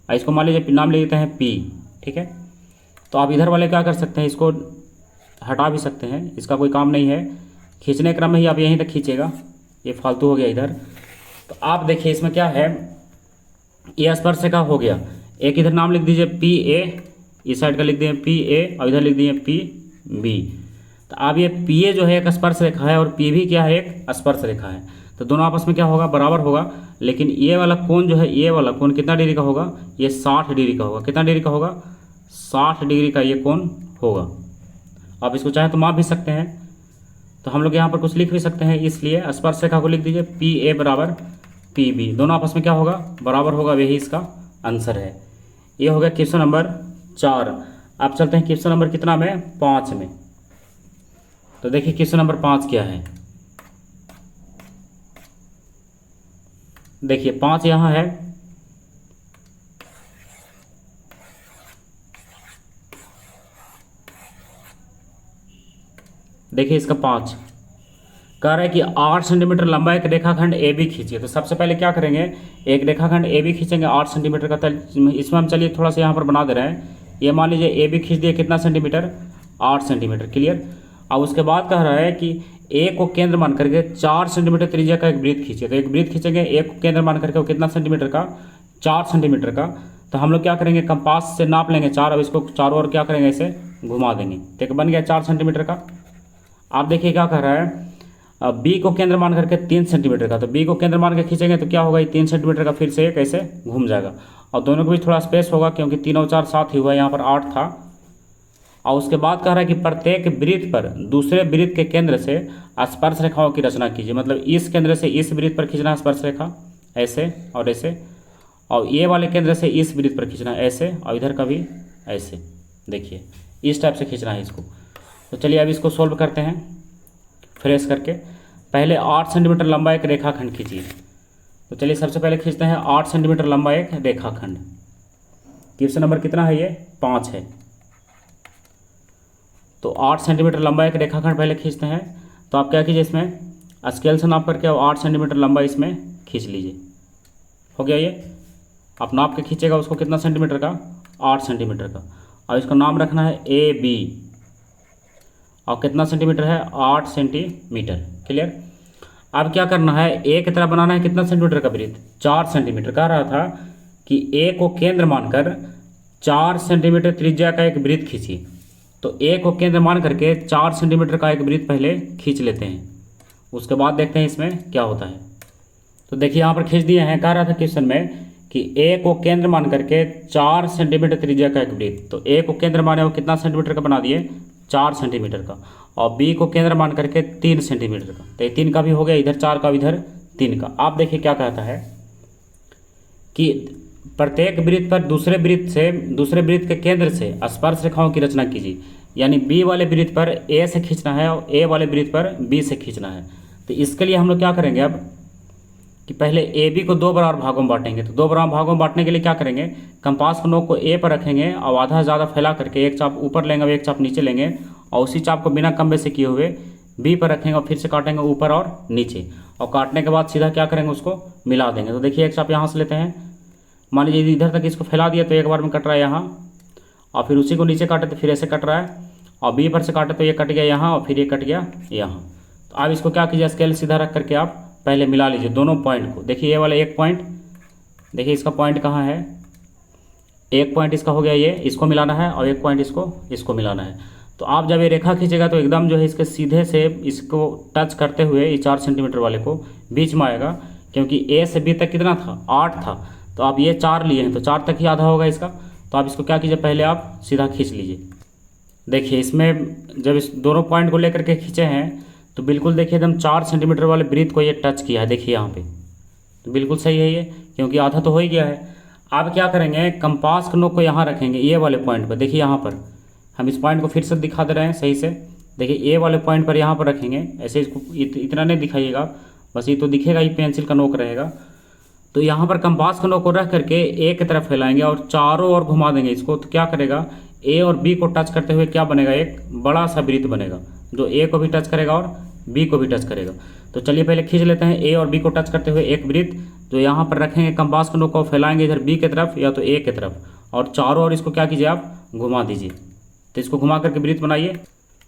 इसको मान लीजिए नाम ले लेते हैं P, ठीक है। तो आप इधर वाले क्या कर सकते हैं, इसको हटा भी सकते हैं, इसका कोई काम नहीं है। खींचने क्रम में ही आप यहीं तक खींचेगा, ये फालतू हो गया इधर। तो आप देखिए इसमें क्या है, ये स्पर्शरेखा हो गया। एक इधर नाम लिख दीजिए PA, इस साइड का लिख दिए PA और इधर लिख दिए PB। तो अब ये PA जो है एक स्पर्श रेखा है और PB क्या है, एक स्पर्श रेखा है। तो दोनों आपस में क्या होगा, बराबर होगा। लेकिन ये वाला कोण जो है, ये वाला कोण कितना डिग्री का होगा, ये 60 डिग्री का होगा। कितना डिग्री का होगा, 60 डिग्री का ये कोण होगा। आप इसको चाहे तो माप भी सकते हैं, तो हम लोग यहाँ पर कुछ लिख भी सकते हैं। इसलिए स्पर्श रेखा को लिख दीजिए PA बराबर PB, दोनों आपस में क्या होगा, बराबर होगा। यही इसका आंसर है। ये हो गया क्वेश्चन नंबर 4। अब चलते हैं क्वेश्चन नंबर कितना में, 5 में। तो देखिए क्वेश्चन नंबर 5 क्या है। देखिए 5 यहाँ है, देखिए इसका 5 कह रहा है कि 8 सेंटीमीटर लंबा एक रेखाखंड AB खींचिए। तो सबसे पहले क्या करेंगे, एक रेखाखंड AB खींचेंगे 8 सेंटीमीटर का। इसमें हम चलिए थोड़ा सा यहाँ पर बना दे रहे हैं। ये मान लीजिए AB खींच दिए कितना सेंटीमीटर, 8 सेंटीमीटर, क्लियर। अब उसके बाद कह रहा है कि A को केंद्र मान करके 4 सेंटीमीटर त्रिज्या का एक वृत्त खींचिए। तो एक वृत्त खींचेंगे, A को केंद्र मान करके वो कितना सेंटीमीटर का, 4 सेंटीमीटर का। तो हम लोग क्या करेंगे, कंपास से नाप लेंगे 4। अब इसको चारों ओर क्या करेंगे, ऐसे घुमा देंगे। तो बन गया 4 सेंटीमीटर का। आप देखिए क्या कह रहा है, B को केंद्र मान करके 3 सेंटीमीटर का। तो B को केंद्र मान के खींचेंगे तो क्या होगा, ये 3 सेंटीमीटर का फिर से एक ऐसे घूम जाएगा। और दोनों को भी थोड़ा स्पेस होगा क्योंकि 3 और 4 7 ही हुआ, यहाँ पर 8 था। और उसके बाद कह रहा है कि प्रत्येक वृत्त पर दूसरे वृत्त के केंद्र से स्पर्श रेखाओं की रचना कीजिए। मतलब इस केंद्र से इस वृत्त पर खींचना स्पर्श रेखा ऐसे और ऐसे, और ये वाले केंद्र से इस वृत्त पर खींचना ऐसे, और इधर का भी ऐसे। देखिए इस टाइप से खींचना है इसको। तो चलिए अब इसको सोल्व करते हैं फ्रेश करके। पहले 8 सेंटीमीटर लंबा एक रेखाखंड खींचिए। तो चलिए सबसे पहले खींचते हैं 8 सेंटीमीटर लंबा एक रेखाखंड। क्वेश्चन नंबर कितना है, ये 5 है। तो 8 सेंटीमीटर लंबा एक रेखाखंड पहले खींचते हैं। तो आप क्या कीजिए, इसमें स्केल से नाप करके 8 सेंटीमीटर लंबा इसमें खींच लीजिए। हो गया ये, आप नाप के खींचेगा उसको कितना सेंटीमीटर का, 8 सेंटीमीटर का। और इसका नाम रखना है AB, और कितना सेंटीमीटर है, 8 सेंटीमीटर, क्लियर। अब क्या करना है, A की तरह बनाना है कितना सेंटीमीटर का वृत्त, 4 सेंटीमीटर। कह रहा था कि A को केंद्र मानकर 4 सेंटीमीटर त्रिज्या का एक वृत्त खींचिए। तो A को केंद्र मान करके 4 सेंटीमीटर का एक वृत्त पहले खींच लेते हैं, उसके बाद देखते हैं इसमें क्या होता है। तो देखिए यहाँ पर खींच दिए हैं। कह रहा था क्वेश्चन में कि A को केंद्र मान करके 4 सेंटीमीटर त्रिज्या का एक वृत्त। तो A को केंद्र माने वो कितना सेंटीमीटर का बना दिए, 4 सेंटीमीटर का। और B को केंद्र मान करके 3 सेंटीमीटर का। तो ये 3 का भी हो गया, इधर 4 का, इधर 3 का। आप देखिए क्या कहता है कि प्रत्येक वृत्त पर दूसरे वृत्त के केंद्र से स्पर्श रेखाओं की रचना कीजिए। यानी B वाले वृत्त पर A से खींचना है और A वाले वृत्त पर B से खींचना है। तो इसके लिए हम लोग क्या करेंगे अब कि पहले AB को 2 बराबर भागों में बांटेंगे। तो 2 बराबर भागों में बांटने के लिए क्या करेंगे, कंपास को नोक को A पर रखेंगे और आधा ज़्यादा फैला करके एक चाप ऊपर लेंगे और एक चाप नीचे लेंगे, और उसी चाप को बिना कम्बे से किए हुए B पर रखेंगे और फिर से काटेंगे ऊपर और नीचे। और काटने के बाद सीधा क्या करेंगे, उसको मिला देंगे। तो देखिए एक चाप यहाँ से लेते हैं, मान लीजिए इधर तक इसको फैला दिया तो एक बार में कट रहा है यहाँ, और फिर उसी को नीचे काटे तो फिर ऐसे कट रहा है, और B पर से काटे तो ये कट गया यहाँ और फिर ये कट गया यहाँ। तो आप इसको क्या कीजिए, स्केल सीधा रख करके आप पहले मिला लीजिए दोनों पॉइंट को। देखिए ये वाला एक पॉइंट, देखिए इसका पॉइंट कहाँ है, एक पॉइंट इसका हो गया ये, इसको मिलाना है, और एक पॉइंट इसको मिलाना है। तो आप जब ये रेखा खींचेगा तो एकदम जो है इसके सीधे से इसको टच करते हुए ये 4 सेंटीमीटर वाले को बीच में आएगा, क्योंकि A से B तक कितना था, 8 था। तो आप ये 4 लिए हैं तो 4 तक ही आधा होगा इसका। तो आप इसको क्या कीजिए, पहले आप सीधा खींच लीजिए, देखिए इसमें जब इस दोनों पॉइंट को लेकर के खींचे हैं तो बिल्कुल देखिए एकदम 4 सेंटीमीटर वाले वृत्त को ये टच किया है, देखिए यहाँ पे। तो बिल्कुल सही है ये, क्योंकि आधा तो हो ही गया है। अब क्या करेंगे, कंपास के नोक को यहाँ रखेंगे ए वाले पॉइंट पर। देखिए यहाँ पर हम इस पॉइंट को फिर से दिखा दे रहे हैं सही से। देखिए ए वाले पॉइंट पर यहाँ पर रखेंगे, ऐसे इसको इतना नहीं दिखाइएगा, बस ये तो दिखेगा ही पेंसिल का नोक रहेगा। तो यहाँ पर कंपास का नोक को रख करके ए की तरफ फैलाएंगे और चारों ओर घुमा देंगे इसको। तो क्या करेगा, ए और बी को टच करते हुए क्या बनेगा, एक बड़ा सा वृत्त बनेगा जो ए को भी टच करेगा और बी को भी टच करेगा। तो चलिए पहले खींच लेते हैं ए और बी को टच करते हुए एक वृत्त, जो यहाँ पर रखेंगे कंपास के नोक को फैलाएंगे इधर बी की तरफ या तो ए की तरफ, और चारों ओर इसको क्या कीजिए, आप घुमा दीजिए। तो इसको घुमा करके वृत्त बनाइए।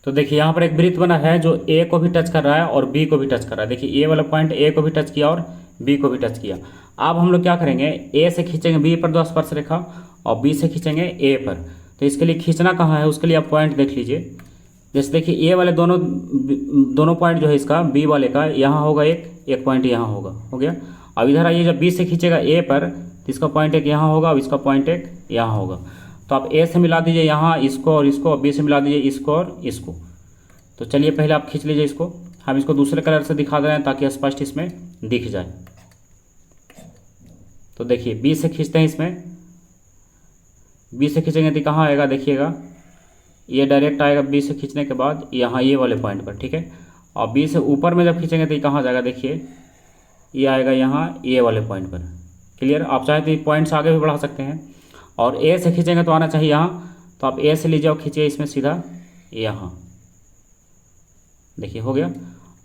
तो देखिए यहाँ पर एक वृत्त बना है जो ए को भी टच कर रहा है और बी को भी टच कर रहा है। देखिए ए वाला पॉइंट ए को भी टच किया और बी को भी टच किया। अब हम लोग क्या करेंगे, ए से खींचेंगे बी पर 2 स्पर्श रेखा और बी से खींचेंगे ए पर। तो इसके लिए खींचना कहाँ है, उसके लिए आप पॉइंट देख लीजिए। जैसे देखिए ए वाले दोनों पॉइंट जो है इसका, बी वाले का यहाँ होगा एक पॉइंट यहाँ होगा, हो गया। अब इधर आइए, जब बी से खींचेगा ए पर तो इसका पॉइंट एक यहाँ होगा, अब इसका पॉइंट एक यहाँ होगा। तो आप ए से मिला दीजिए यहाँ इसको और इसको, और बी से मिला दीजिए इसको और इसको। तो चलिए पहले आप खींच लीजिए इसको, हम इसको दूसरे कलर से दिखा दे रहे हैं ताकि स्पष्ट इसमें दिख जाए। तो देखिए बी से खींचते हैं, इसमें बी से खींचेंगे तो कहाँ आएगा, देखिएगा ये डायरेक्ट आएगा बी से खींचने के बाद यहाँ ये वाले पॉइंट पर, ठीक है। और बी से ऊपर में जब खींचेंगे तो ये कहाँ जाएगा, देखिए ये आएगा यहाँ ये वाले पॉइंट पर। क्लियर, आप चाहे तो ये पॉइंट्स आगे भी बढ़ा सकते हैं। और ए से खींचेंगे तो आना चाहिए यहाँ, तो आप ए से लीजिए और खींचिए इसमें सीधा यहाँ, देखिए हो गया।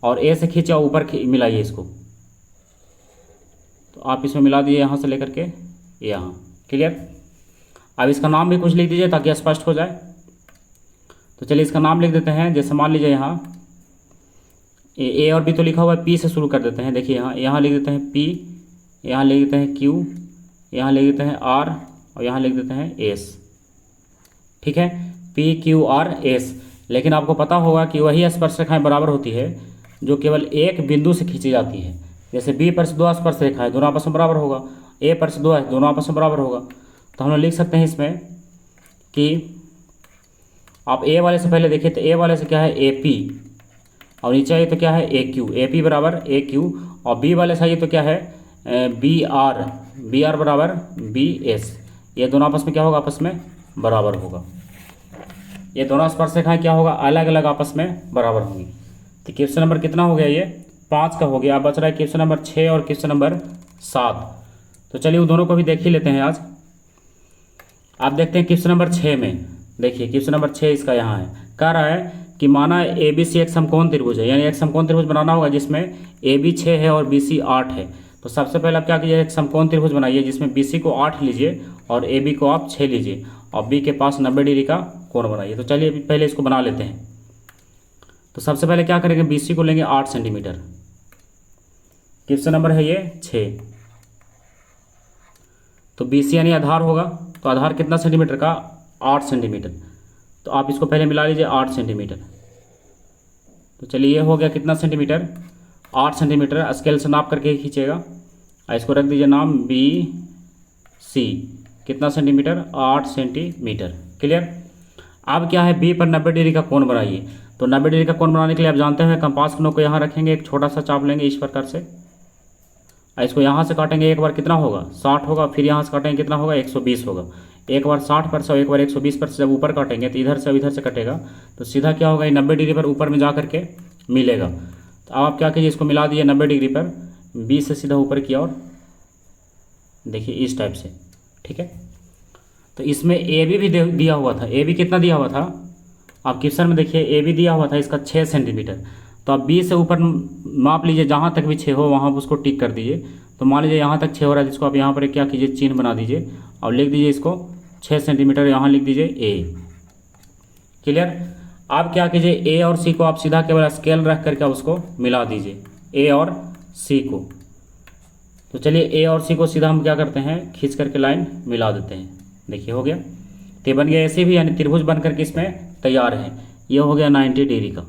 और ए से खींचे और ऊपर मिलाइए इसको, तो आप इसमें मिला दीजिए यहाँ से लेकर के यहाँ। क्लियर, अब इसका नाम भी कुछ लिख दीजिए ताकि स्पष्ट हो जाए। तो चलिए इसका नाम लिख देते हैं, जैसे मान लीजिए यहाँ ए और बी तो लिखा हुआ है, पी से शुरू कर देते हैं। देखिए यहाँ लिख देते हैं पी, यहाँ लिख देते हैं क्यू, यहाँ लिख देते हैं आर और यहाँ लिख देते हैं एस, ठीक है, पी क्यू आर एस। लेकिन आपको पता होगा कि वही स्पर्श रेखाएं बराबर होती है जो केवल एक बिंदु से खींची जाती है। जैसे बी पर से 2 स्पर्श रेखा है, दोनों आपस में बराबर होगा, ए पर से 2 है, दोनों आपस में बराबर होगा। तो हम लोग लिख सकते हैं इसमें कि आप ए वाले से पहले देखिए, तो ए वाले से क्या है ए पी, और नीचे आइए तो क्या है ए क्यू, ए पी बराबर ए क्यू। और बी वाले से आइए तो क्या है बी आर बराबर बी एस। ये दोनों आपस में क्या होगा, आपस में बराबर होगा। ये दोनों स्पर्श रेखाएं क्या होगा, अलग अलग आपस में बराबर होंगी। तो क्वेश्चन नंबर कितना हो गया, ये 5 का हो गया। अब बच रहा है क्वेश्चन नंबर 6 और क्वेश्चन नंबर 7। तो चलिए वो दोनों को भी देख ही लेते हैं आज। आप देखते हैं क्वेश्चन नंबर 6 में, देखिए क्वेश्चन नंबर 6 इसका यहाँ है, कह रहा है कि माना ए बी सी एक समकोण त्रिभुज है, यानी एक समकोण त्रिभुज बनाना होगा जिसमें ए बी 6 है और बी सी 8 है। तो सबसे पहले आप क्या कीजिए, एक समकोण त्रिभुज बनाइए जिसमें बी सी को 8 लीजिए और ए बी को आप 6 लीजिए और बी के पास 90 डिग्री का कोण बनाइए। तो चलिए पहले इसको बना लेते हैं। तो सबसे पहले क्या करेंगे, बी सी को लेंगे 8 सेंटीमीटर। क्वेश्चन नंबर है ये 6। तो बी सी यानी आधार होगा, तो आधार कितना सेंटीमीटर का, 8 सेंटीमीटर। तो आप इसको पहले मिला लीजिए 8 सेंटीमीटर। तो चलिए ये हो गया कितना सेंटीमीटर, 8 सेंटीमीटर। स्केल से नाप करके खींचेगा और इसको रख दीजिए नाम बी सी, कितना सेंटीमीटर, 8 सेंटीमीटर। क्लियर। अब क्या है, बी पर 90 डिग्री का कोण बनाइए। तो 90 डिग्री का कोण बनाने के लिए आप जानते हैं कंपास के नोक को यहाँ रखेंगे, एक छोटा सा चाप लेंगे इस प्रकार से, इसको यहाँ से काटेंगे, एक बार कितना होगा 60 होगा, फिर यहाँ से काटेंगे कितना होगा 120 होगा। एक बार 60 पर से और एक बार 120 पर से जब ऊपर काटेंगे तो इधर से इधर से कटेगा, तो सीधा क्या होगा, 90 डिग्री पर ऊपर में जा करके मिलेगा। तो अब आप क्या कीजिए, इसको मिला दिए 90 डिग्री पर, बी से सीधा ऊपर की ओर, देखिए इस टाइप से, ठीक है। तो इसमें ए बी भी दिया हुआ था, ए बी कितना दिया हुआ था, आप क्वेश्चन में देखिए ए बी दिया हुआ था इसका 6 सेंटीमीटर। तो आप बी से ऊपर माप लीजिए, जहाँ तक भी 6 हो वहाँ उसको टिक कर दीजिए। तो मान लीजिए यहाँ तक 6 हो रहा है, जिसको आप यहाँ पर क्या कीजिए, चिन्ह बना दीजिए और लिख दीजिए इसको 6 सेंटीमीटर, यहाँ लिख दीजिए ए। क्लियर। आप क्या कीजिए, ए और सी को आप सीधा केवल स्केल रख करके उसको मिला दीजिए, ए और सी को। तो चलिए ए और सी को सीधा हम क्या करते हैं, खींच करके लाइन मिला देते हैं। देखिए हो गया, तो बन गया ऐसे भी, यानी त्रिभुज बन करके इसमें तैयार है। ये हो गया 90 डिग्री का।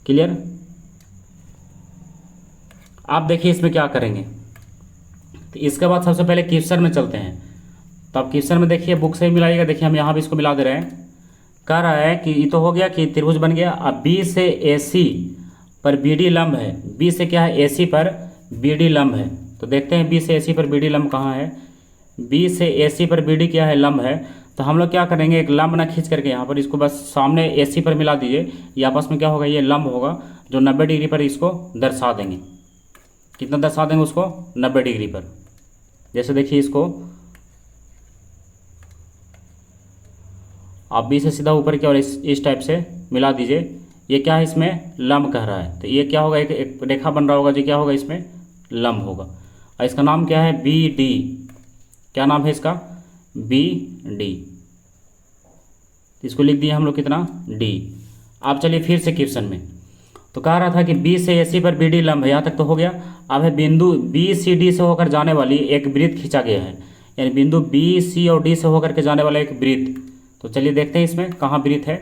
क्लियर। आप देखिए इसमें क्या करेंगे, तो इसके बाद सबसे पहले क्वेश्चन में चलते हैं। तो आप क्वेश्चन में देखिए बुक से ही मिलाइएगा, देखिए हम यहाँ भी इसको मिला दे रहे हैं। कह रहा है कि ये तो हो गया कि त्रिभुज बन गया। अब बी से ए सी पर बी डी लंब है। बी से क्या है, ए सी पर बी डी लंब है। तो देखते हैं बी से ए सी पर बी डी लंब कहाँ है। बी से ए सी पर बी डी क्या है, लंब है। तो हम लोग क्या करेंगे, एक लंब ना खींच करके यहाँ पर इसको बस सामने ए सी पर मिला दीजिए। ये आपस में क्या होगा, ये लंब होगा जो 90 डिग्री पर इसको दर्शा देंगे। कितना दर्शा देंगे उसको, 90 डिग्री पर। जैसे देखिए इसको आप बी से सीधा ऊपर की और इस टाइप से मिला दीजिए। ये क्या है, इसमें लंब कह रहा है। तो ये क्या होगा, एक रेखा बन रहा होगा जो क्या होगा, इसमें लंब होगा। और इसका नाम क्या है, बी डी। क्या नाम है इसका, बी डी। इसको लिख दिए हम लोग कितना, डी। अब चलिए फिर से क्वेश्चन में। तो कह रहा था कि बी से ए सी पर बी डी लंब है, यहाँ तक तो हो गया। अब है बिंदु बी सी डी से होकर जाने वाली एक वृत्त खींचा गया है। यानी बिंदु बी सी और डी से होकर के जाने वाला एक वृत्त। तो चलिए देखते हैं इसमें कहाँ वृत्त है।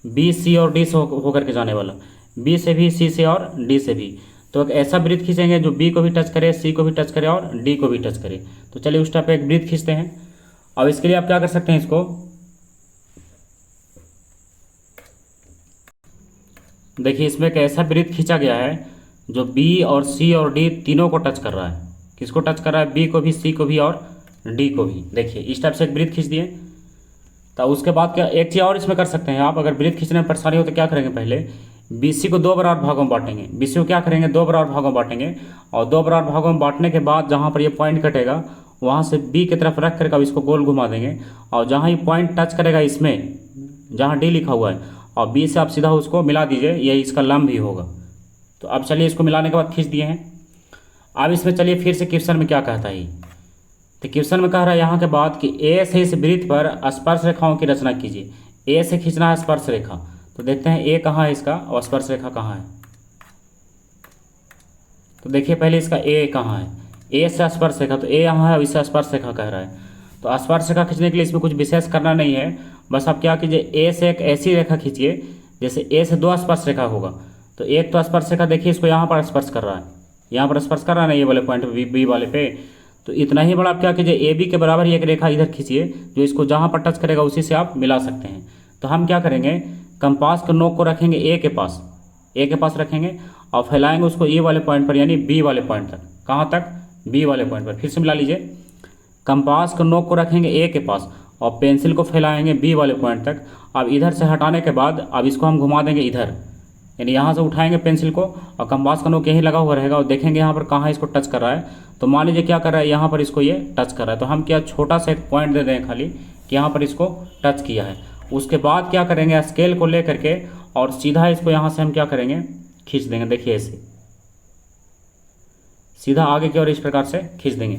बी सी और डी से होकर के जाने वाला, बी से भी, सी से और डी से भी। तो एक ऐसा वृत्त खींचेंगे जो बी को भी टच करे, सी को भी टच करे और डी को भी टच करे। तो चलिए उस टाइप पे एक वृत्त खींचते हैं। अब इसके लिए आप क्या कर सकते हैं, इसको देखिए इसमें एक ऐसा वृत्त खींचा गया है जो बी और सी और डी तीनों को टच कर रहा है। किसको टच कर रहा है, बी को भी, सी को भी और डी को भी। देखिए इस टाइप से एक वृत्त खींच दिए। तो उसके बाद क्या, एक चीज़ और इसमें कर सकते हैं आप। अगर वृत्त खींचने में परेशानी हो तो क्या करेंगे, पहले BC को 2 बराबर भागों में बांटेंगे। BC को क्या करेंगे, 2 बराबर भागों में बांटेंगे। और 2 बराबर भागों में बांटने के बाद जहाँ पर ये पॉइंट कटेगा वहाँ से B की तरफ रख करके अब इसको गोल घुमा देंगे। और जहाँ ये पॉइंट टच करेगा इसमें, जहाँ D लिखा हुआ है, और B से आप सीधा उसको मिला दीजिए, ये इसका लंब ही होगा। तो अब चलिए इसको मिलाने के बाद खींच दिए हैं। अब इसमें चलिए फिर से क्वेश्चन में क्या कहता है। तो क्वेश्चन में कह रहा है यहाँ के बाद कि ए से इस वृत्त पर स्पर्श रेखाओं की रचना कीजिए। ए से खींचना है स्पर्श रेखा। तो देखते हैं ए कहाँ है इसका और स्पर्श रेखा कहाँ है। तो देखिए पहले इसका ए कहाँ है, ए से स्पर्श रेखा। तो ए यहाँ है, इससे स्पर्श रेखा कह रहा है। तो स्पर्श रेखा खींचने के लिए इसमें कुछ विशेष करना नहीं है। बस आप क्या कीजिए, ए से एक ऐसी रेखा खींचिए जैसे ए से 2 स्पर्श रेखा होगा। तो एक तो स्पर्श रेखा देखिए इसको यहाँ पर स्पर्श कर रहा है, यहाँ पर स्पर्श कर रहा है ना, ये वाले पॉइंट बी वाले पे। तो इतना ही बड़ा आप क्या कीजिए, ए बी के बराबर एक रेखा इधर खींचिए जो इसको जहाँ पर टच करेगा उसी से आप मिला सकते हैं। तो हम क्या करेंगे, कंपास के नोक को रखेंगे ए के पास रखेंगे और फैलाएंगे उसको ए वाले पॉइंट पर, यानी बी वाले पॉइंट तक। कहाँ तक, बी वाले पॉइंट पर। फिर से मिला लीजिए, कंपास के नोक को रखेंगे ए के पास और पेंसिल को फैलाएंगे बी वाले पॉइंट तक। अब इधर से हटाने के बाद अब इसको हम घुमा देंगे इधर, यानी यहाँ से उठाएंगे पेंसिल को और कंपास का नोक यहीं लगा हुआ रहेगा और देखेंगे यहाँ पर कहाँ इसको टच कर रहा है। तो मान लीजिए क्या कर रहा है, यहाँ पर इसको ये टच कर रहा है। तो हम क्या छोटा सा एक पॉइंट दे दें खाली कि यहाँ पर इसको टच किया है। उसके बाद क्या करेंगे, स्केल को ले करके और सीधा इसको यहाँ से हम क्या करेंगे, खींच देंगे। देखिए ऐसे सीधा आगे की ओर इस प्रकार से खींच देंगे।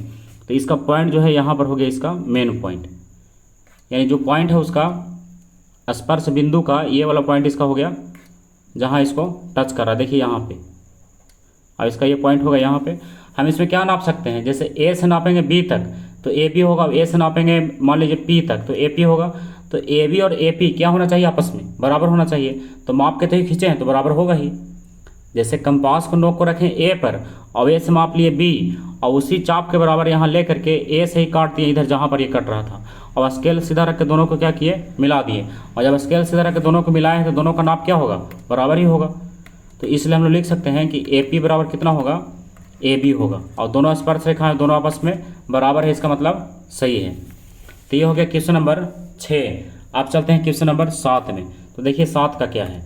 तो इसका पॉइंट जो है यहाँ पर हो गया इसका मेन पॉइंट, यानी जो पॉइंट है उसका स्पर्श बिंदु का ये वाला पॉइंट इसका हो गया जहाँ इसको टच कर रहा है। देखिए यहाँ पे, और इसका ये पॉइंट होगा यहाँ पे। हम इसमें क्या नाप सकते हैं, जैसे ए से नापेंगे बी तक तो ए बी होगा, ए से नापेंगे मान लीजिए पी तक तो ए पी होगा। तो ए बी और ए पी क्या होना चाहिए, आपस में बराबर होना चाहिए। तो माप के तो ही खींचे हैं तो बराबर होगा ही। जैसे कंपास को नोक को रखें ए पर और ए से माप लिए बी और उसी चाप के बराबर यहाँ ले करके ए से ही काट दिए इधर जहाँ पर ये कट रहा था। और स्केल सीधा रख के दोनों को क्या किए, मिला दिए। और जब स्केल सीधा रख के दोनों को मिलाए हैं तो दोनों का नाप क्या होगा, बराबर ही होगा। तो इसलिए हम लोग लिख सकते हैं कि ए पी बराबर कितना होगा, ए बी होगा। और दोनों स्पर्श रेखा दोनों आपस में बराबर है, इसका मतलब सही है। तो ये हो गया क्वेश्चन नंबर 6। आप चलते हैं क्वेश्चन नंबर 7 में। तो देखिए 7 का क्या है।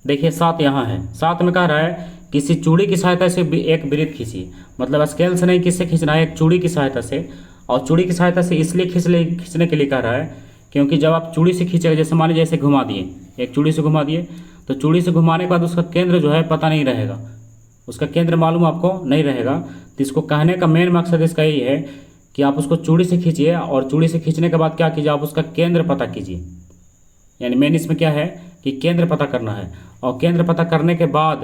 देखिए 7 यहाँ है। 7 में कह रहा है किसी चूड़ी की सहायता से एक वृत्त खींचिए। मतलब स्केल से नहीं, किससे खींचना है, एक चूड़ी की सहायता से। और चूड़ी की सहायता से इसलिए खींचने के लिए कह रहा है क्योंकि जब आप चूड़ी से खींचेगा, जैसे मान लीजिए ऐसे घुमा दिए, एक चूड़ी से घुमा दिए, तो चूड़ी से घुमाने के बाद उसका केंद्र जो है पता नहीं रहेगा, उसका केंद्र मालूम आपको नहीं रहेगा। तो इसको कहने का मेन मकसद इसका यही है कि आप उसको चूड़ी से खींचिए और चूड़ी से खींचने के बाद क्या कीजिए, आप उसका केंद्र पता कीजिए। यानी मेन इसमें क्या है कि केंद्र पता करना है। और केंद्र पता करने के बाद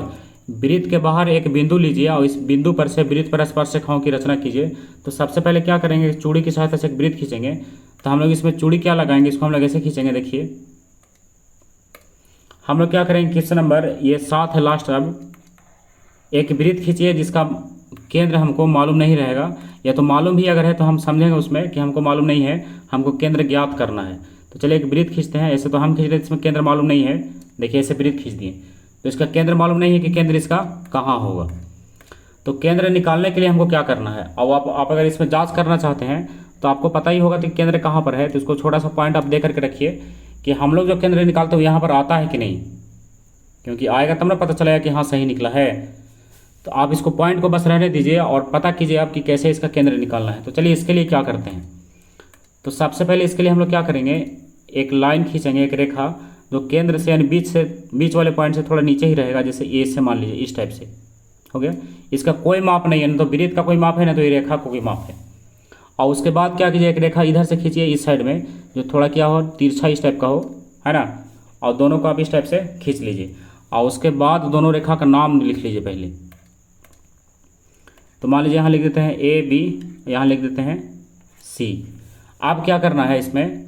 वृत्त के बाहर एक बिंदु लीजिए और इस बिंदु पर से वृत्त पर स्पर्श रेखाओं की रचना कीजिए। तो सबसे पहले क्या करेंगे, चूड़ी की सहायता से एक वृत्त खींचेंगे। तो हम लोग इसमें चूड़ी क्या लगाएंगे, इसको हम लोग ऐसे खींचेंगे। देखिए हम लोग क्या करेंगे, क्वेश्चन नंबर ये 7 है लास्ट। अब एक वृत्त खींचिए जिसका केंद्र हमको मालूम नहीं रहेगा, या तो मालूम भी अगर है तो हम समझेंगे उसमें कि हमको मालूम नहीं है, हमको केंद्र ज्ञात करना है। तो चलिए एक वृत्त खींचते हैं। ऐसे तो हम खींच रहे इसमें केंद्र मालूम नहीं है, देखिए ऐसे वृत्त खींच दिए तो इसका केंद्र मालूम नहीं है कि केंद्र इसका कहाँ होगा। तो केंद्र निकालने के लिए हमको क्या करना है, अब आप अगर इसमें जांच करना चाहते हैं तो आपको पता ही होगा कि केंद्र कहाँ पर है। तो इसको छोटा सा पॉइंट आप दे करके रखिए कि हम लोग जो केंद्र निकालते हैं यहाँ पर आता है कि नहीं, क्योंकि आएगा तब ना पता चलेगा कि हाँ सही निकला है। तो आप इसको पॉइंट को बस रहने दीजिए और पता कीजिए आप कि कैसे इसका केंद्र निकालना है। तो चलिए इसके लिए क्या करते हैं। तो सबसे पहले इसके लिए हम लोग क्या करेंगे, एक लाइन खींचेंगे, एक रेखा जो केंद्र से यानी बीच वाले पॉइंट से थोड़ा नीचे ही रहेगा, जैसे ए से मान लीजिए, इस टाइप से हो गया। इसका कोई माप नहीं है, ना तो वृत्त का कोई माप है, ना तो ये रेखा का कोई माप है। और उसके बाद क्या कीजिए, एक रेखा इधर से खींचिए इस साइड में, जो थोड़ा क्या हो, तिरछा इस टाइप का हो, है ना। और दोनों को आप इस टाइप से खींच लीजिए और उसके बाद दोनों रेखा का नाम लिख लीजिए पहले। तो मान लीजिए यहाँ लिख देते हैं ए बी, यहाँ लिख देते हैं सी। अब क्या करना है, इसमें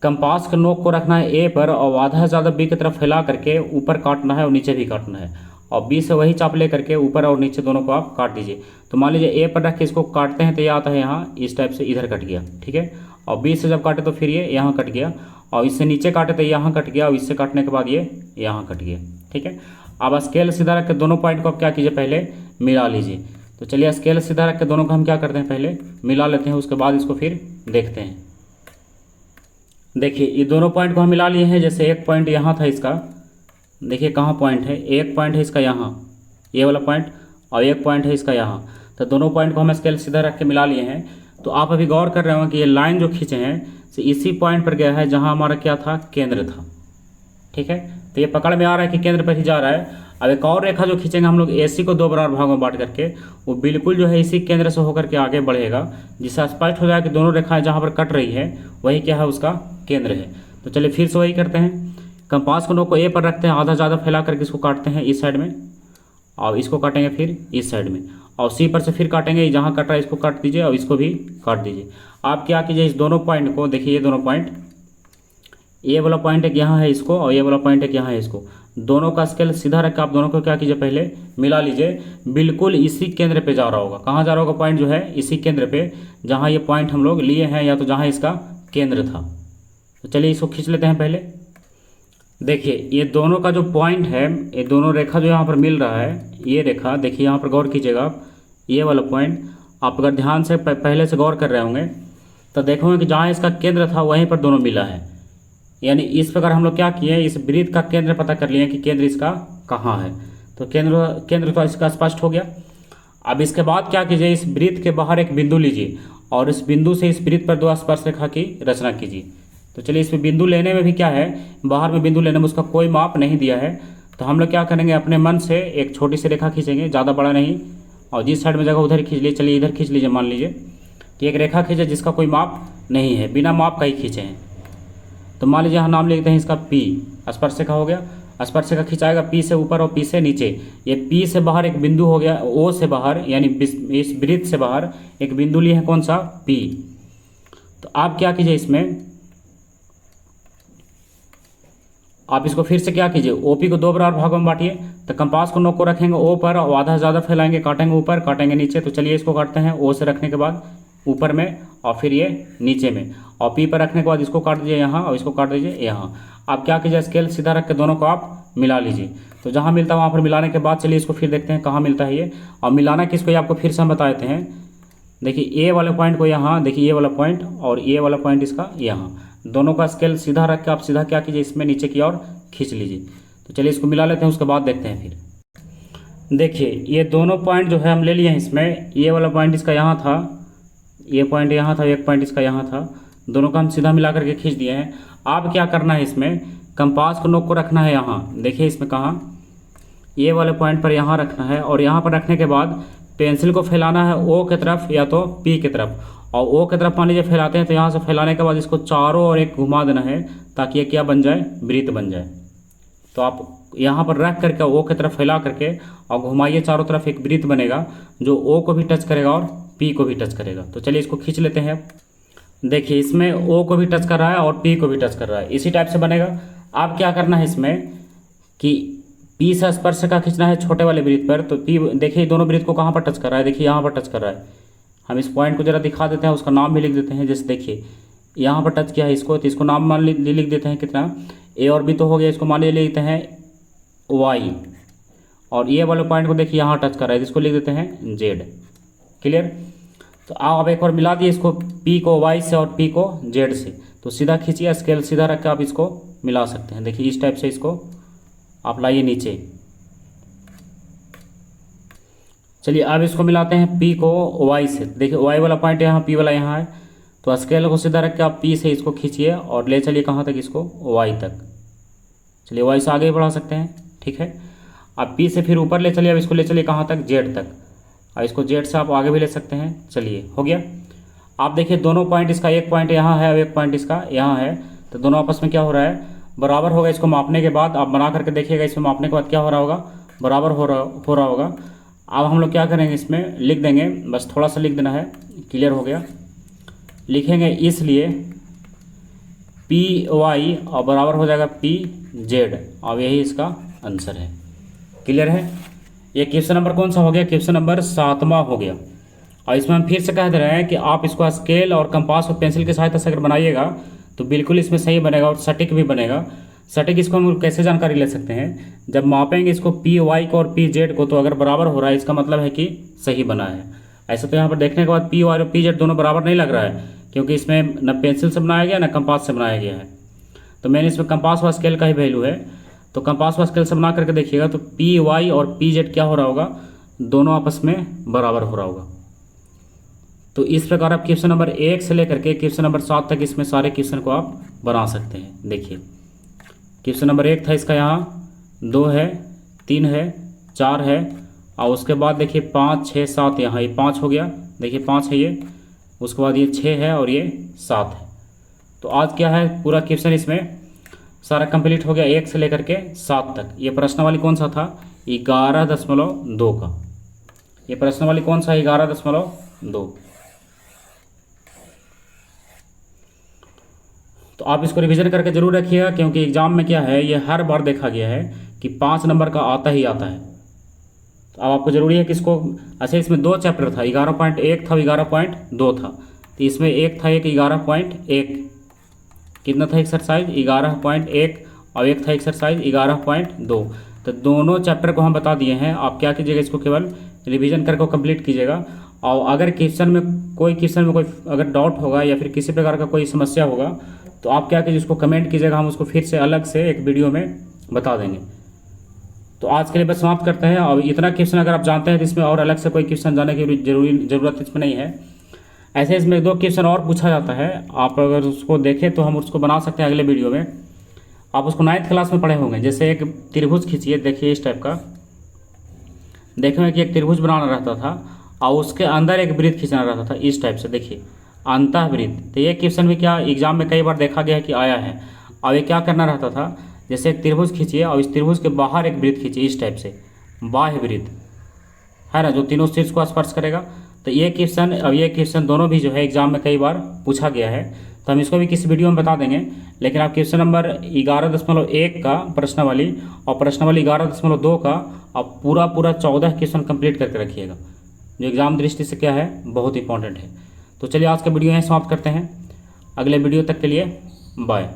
कंपास के नोक को रखना है ए पर और आधा से ज़्यादा बी की तरफ फैला करके ऊपर काटना है और नीचे भी काटना है, और बी से वही चाप ले करके ऊपर और नीचे दोनों को आप काट दीजिए। तो मान लीजिए ए पर रख के इसको काटते हैं तो ये आता है यहाँ इस टाइप से, इधर कट गया, ठीक है। और बी से जब काटे तो फिर ये यहाँ कट गया, और इससे नीचे काटे तो यहाँ कट गया, और इससे काटने के बाद ये यहाँ कट गया, ठीक है। अब स्केल सीधा रख के दोनों पॉइंट को आप क्या कीजिए, पहले मिला लीजिए। तो चलिए स्केल सीधा रख के दोनों को हम क्या करते हैं, पहले मिला लेते हैं, उसके बाद इसको फिर देखते हैं। देखिए ये दोनों पॉइंट को हम मिला लिए हैं। जैसे एक पॉइंट यहाँ था इसका, देखिए कहाँ पॉइंट है, एक पॉइंट है इसका यहाँ, ये वाला पॉइंट, और एक पॉइंट है इसका यहाँ। तो दोनों पॉइंट को हम स्केल सीधा रख के मिला लिए हैं। तो आप अभी गौर कर रहे हो कि ये लाइन जो खींचे हैं तो इसी पॉइंट पर गया है जहाँ हमारा क्या था, केंद्र था, ठीक है। तो ये पकड़ में आ रहा है कि केंद्र पर ही जा रहा है। अब एक और रेखा जो खींचेंगे हम लोग एसी को दो बराबर भागों में बांट करके, वो बिल्कुल जो है इसी केंद्र से होकर के आगे बढ़ेगा, जिससे स्पष्ट हो जाए कि दोनों रेखाएं जहाँ पर कट रही है वही क्या है, उसका केंद्र है। तो चलिए फिर से वही करते हैं। कंपास को नोक को ए पर रखते हैं, आधा ज़्यादा फैला करके इसको काटते हैं इस साइड में, और इसको काटेंगे फिर इस साइड में, और सी पर से फिर काटेंगे, जहाँ कट रहा है इसको काट दीजिए और इसको भी काट दीजिए। आप क्या कीजिए, इस दोनों पॉइंट को देखिए, ये दोनों पॉइंट, ये वाला पॉइंट एक यहाँ है इसको, और ये वाला पॉइंट एक यहाँ है इसको, दोनों का स्केल सीधा रख के आप दोनों को क्या कीजिए, पहले मिला लीजिए। बिल्कुल इसी केंद्र पे जा रहा होगा, कहाँ जा रहा होगा पॉइंट जो है, इसी केंद्र पे जहाँ ये पॉइंट हम लोग लिए हैं, या तो जहाँ इसका केंद्र था। तो चलिए इसको खींच लेते हैं पहले। देखिए ये दोनों का जो पॉइंट है, ये दोनों रेखा जो यहाँ पर मिल रहा है, ये रेखा देखिए, यहाँ पर गौर कीजिएगा आप, ये वाला पॉइंट आप अगर ध्यान से पहले से गौर कर रहे होंगे तो देखोगे कि जहाँ इसका केंद्र था वहीं पर दोनों मिला है। यानी इस प्रकार हम लोग क्या किए, इस वृत्त का केंद्र पता कर लिए कि केंद्र इसका कहाँ है। तो केंद्र तो इसका स्पष्ट हो गया। अब इसके बाद क्या कीजिए, इस वृत्त के बाहर एक बिंदु लीजिए और इस बिंदु से इस वृत्त पर दो स्पर्श रेखा की रचना कीजिए। तो चलिए इसमें बिंदु लेने में भी क्या है, बाहर में बिंदु लेने में उसका कोई माप नहीं दिया है। तो हम लोग क्या करेंगे, अपने मन से एक छोटी सी रेखा खींचेंगे, ज़्यादा बड़ा नहीं, और जिस साइड में जगह उधर खींच लीजिए। चलिए इधर खींच लीजिए, मान लीजिए कि एक रेखा खींचे जिसका कोई माप नहीं है, बिना माप का ही खींचे हैं। तो मान लीजिए यहाँ नाम लिखते हैं इसका पी, स्पर्श रेखा हो गया। स्पर्श रेखा खिंचाएगा पी से ऊपर और पी से नीचे। ये पी से बाहर एक बिंदु हो गया, ओ से बाहर यानी इस वृत्त से बाहर एक बिंदु लिए हैं, कौन सा, पी। तो आप क्या कीजिए, इसमें आप इसको फिर से क्या कीजिए, ओपी को दो बराबर भागों में बांटिए। तो कंपास को नोक को रखेंगे ओ पर और आधा ज़्यादा फैलाएंगे, काटेंगे ऊपर काटेंगे नीचे। तो चलिए इसको काटते हैं, ओ से रखने के बाद ऊपर में और फिर ये नीचे में, और पी पर रखने के बाद इसको काट दीजिए यहाँ और इसको काट दीजिए यहाँ। आप क्या कीजिए, स्केल सीधा रख के दोनों को आप मिला लीजिए। तो जहाँ मिलता है वहाँ पर मिलाने के बाद चलिए इसको फिर देखते हैं कहाँ मिलता है ये, और मिलाना किसको ये आपको फिर से हम बता देते हैं। देखिए ए वाले पॉइंट को यहाँ, देखिए ये वाला पॉइंट और ये वाला पॉइंट इसका यहाँ, दोनों का स्केल सीधा रख के आप सीधा क्या कीजिए, इसमें नीचे की ओर खींच लीजिए। तो चलिए इसको मिला लेते हैं, उसके बाद देखते हैं फिर। देखिए ये दोनों पॉइंट जो है हम ले लिए हैं इसमें, ये वाला पॉइंट इसका यहाँ था, ये पॉइंट यहाँ था, एक पॉइंट इसका यहाँ था, दोनों का हम सीधा मिला करके खींच दिए हैं। अब क्या करना है, इसमें कंपास को नोक को रखना है यहाँ, देखिए इसमें कहाँ, ये वाले पॉइंट पर यहाँ रखना है, और यहाँ पर रखने के बाद पेंसिल को फैलाना है ओ की तरफ या तो पी की तरफ। और ओ की तरफ मान लीजिए फैलाते हैं तो यहाँ से फैलाने के बाद इसको चारों ओर एक घुमा देना है ताकि ये क्या बन जाए, वृत्त बन जाए। तो आप यहाँ पर रख करके ओ की तरफ फैला करके और घुमाइए चारों तरफ, एक वृत्त बनेगा जो ओ को भी टच करेगा और पी को भी टच करेगा। तो चलिए इसको खींच लेते हैं। देखिए इसमें ओ को भी टच कर रहा है और पी को भी टच कर रहा है, इसी टाइप से बनेगा। अब क्या करना है इसमें कि पी से स्पर्श का खींचना है छोटे वाले वृत्त पर, तो पी देखिए दोनों वृत्त को कहाँ पर टच कर रहा है, देखिए यहाँ पर टच कर रहा है। हम इस पॉइंट को जरा दिखा देते हैं, उसका नाम भी लिख देते हैं। जैसे देखिए यहाँ पर टच किया है इसको, तो इसको नाम मान लिख देते हैं कितना, ए और बी तो हो गया, इसको मान लेते हैं वाई। और ये वाले पॉइंट को देखिए यहाँ टच कर रहा है, इसको लिख देते हैं जेड। क्लियर। तो आप एक बार मिला दिए इसको, पी को वाई से और पी को जेड से, तो सीधा खींचिए, स्केल सीधा रख के आप इसको मिला सकते हैं। देखिए इस टाइप से इसको आप लाइए नीचे। चलिए अब इसको मिलाते हैं पी को वाई से। देखिए वाई वाला पॉइंट यहाँ, पी वाला यहाँ है, तो स्केल को सीधा रख के आप पी से इसको खींचिए और ले चलिए कहाँ तक, इसको वाई तक। चलिए वाई से आगे भी बढ़ा सकते हैं, ठीक है। अब पी से फिर ऊपर ले चलिए, अब इसको ले चलिए कहाँ तक, जेड तक। और इसको जेड से आप आगे भी ले सकते हैं। चलिए हो गया। आप देखिए दोनों पॉइंट, इसका एक पॉइंट यहाँ है और एक पॉइंट इसका यहाँ है, तो दोनों आपस में क्या हो रहा है, बराबर होगा। इसको मापने के बाद आप बना करके देखिएगा, इसमें मापने के बाद क्या हो रहा होगा, बराबर हो रहा होगा। अब हम लोग क्या करेंगे, इसमें लिख देंगे, बस थोड़ा सा लिख देना है। क्लियर हो गया। लिखेंगे इसलिए पी वाई और बराबर हो जाएगा पी जेड, और यही इसका आंसर है। क्लियर है। ये क्वेश्चन नंबर कौन सा हो गया, क्वेश्चन नंबर 7वां हो गया। और इसमें हम फिर से कह दे रहे हैं कि आप इसको स्केल और कंपास और पेंसिल की सहायता से अगर बनाइएगा तो बिल्कुल इसमें सही बनेगा और सटीक भी बनेगा। सटीक इसको हम कैसे जानकारी ले सकते हैं, जब मापेंगे इसको पी वाई को और पी जेड को, तो अगर बराबर हो रहा है इसका मतलब है कि सही बना है। ऐसा तो यहाँ पर देखने के बाद पी वाई और पी जेड दोनों बराबर नहीं लग रहा है, क्योंकि इसमें न पेंसिल से बनाया गया न कंपास से बनाया गया है। तो मैंने इसमें कंपास व स्केल का ही वैल्यू है, तो कंपास व स्केल से बना करके देखिएगा तो पी वाई और पी जेड क्या हो रहा होगा, दोनों आपस में बराबर हो रहा होगा। तो इस प्रकार आप क्वेश्चन नंबर 1 से लेकर के क्वेश्चन नंबर 7 तक इसमें सारे क्वेश्चन को आप बना सकते हैं। देखिए क्वेश्चन नंबर 1 था इसका, यहाँ 2 है, 3 है, 4 है, और उसके बाद देखिए 5 6 7, यहाँ ये 5 हो गया, देखिए 5 है ये, उसके बाद ये 6 है और ये 7 है। तो आज क्या है, पूरा क्वेश्चन इसमें सारा कंप्लीट हो गया 1 से लेकर के 7 तक। ये प्रश्नावली कौन सा था, 11.2 का। ये प्रश्नावली कौन सा, 11.2। तो आप इसको रिवीजन करके जरूर रखिएगा, क्योंकि एग्जाम में क्या है, ये हर बार देखा गया है कि 5 नंबर का आता ही आता है। तो अब आपको जरूरी है कि इसको, अच्छा इसमें 2 चैप्टर था, 11.1 था, 11.2 था। तो इसमें एक था एक 11.1, कितना था एक्सरसाइज 11.1, और एक था एक्सरसाइज 11.2। तो दोनों चैप्टर को हम बता दिए हैं। आप क्या कीजिएगा, इसको केवल रिवीजन करके कंप्लीट कीजिएगा। और अगर क्वेश्चन में कोई अगर डाउट होगा या फिर किसी प्रकार का कोई समस्या होगा, तो आप क्या कीजिए, उसको कमेंट कीजिएगा, हम उसको फिर से अलग से एक वीडियो में बता देंगे। तो आज के लिए बस समाप्त करते हैं। और इतना क्वेश्चन अगर आप जानते हैं तो इसमें और अलग से कोई क्वेश्चन जानने की ज़रूरत इसमें नहीं है। ऐसे इसमें 2 क्वेश्चन और पूछा जाता है, आप अगर उसको देखें तो हम उसको बना सकते हैं अगले वीडियो में। आप उसको 9th क्लास में पढ़े होंगे। जैसे एक त्रिभुज खींचिए, देखिए इस टाइप का, देखेंगे कि एक त्रिभुज बनाना रहता था और उसके अंदर एक वृत्त खींचना रहता था, इस टाइप से देखिए अंतःवृत्त। तो ये क्वेश्चन भी क्या एग्जाम में कई बार देखा गया है कि आया है। और ये क्या करना रहता था, जैसे एक त्रिभुज खींचिए और इस त्रिभुज के बाहर एक वृत्त खींचिए, इस टाइप से बाह्य वृत्त है ना, जो तीनों शीर्ष को स्पर्श करेगा। तो ये क्वेश्चन और ये क्वेश्चन दोनों भी जो है एग्जाम में कई बार पूछा गया है, तो हम इसको भी किसी वीडियो में बता देंगे। लेकिन आप क्वेश्चन नंबर 11.1 का प्रश्नावली और प्रश्नावली 11.2 का आप पूरा 14 क्वेश्चन कंप्लीट करके रखिएगा, जो एग्जाम दृष्टि से क्या है, बहुत इंपॉर्टेंट है। तो चलिए आज का वीडियो यहाँ समाप्त करते हैं। अगले वीडियो तक के लिए बाय।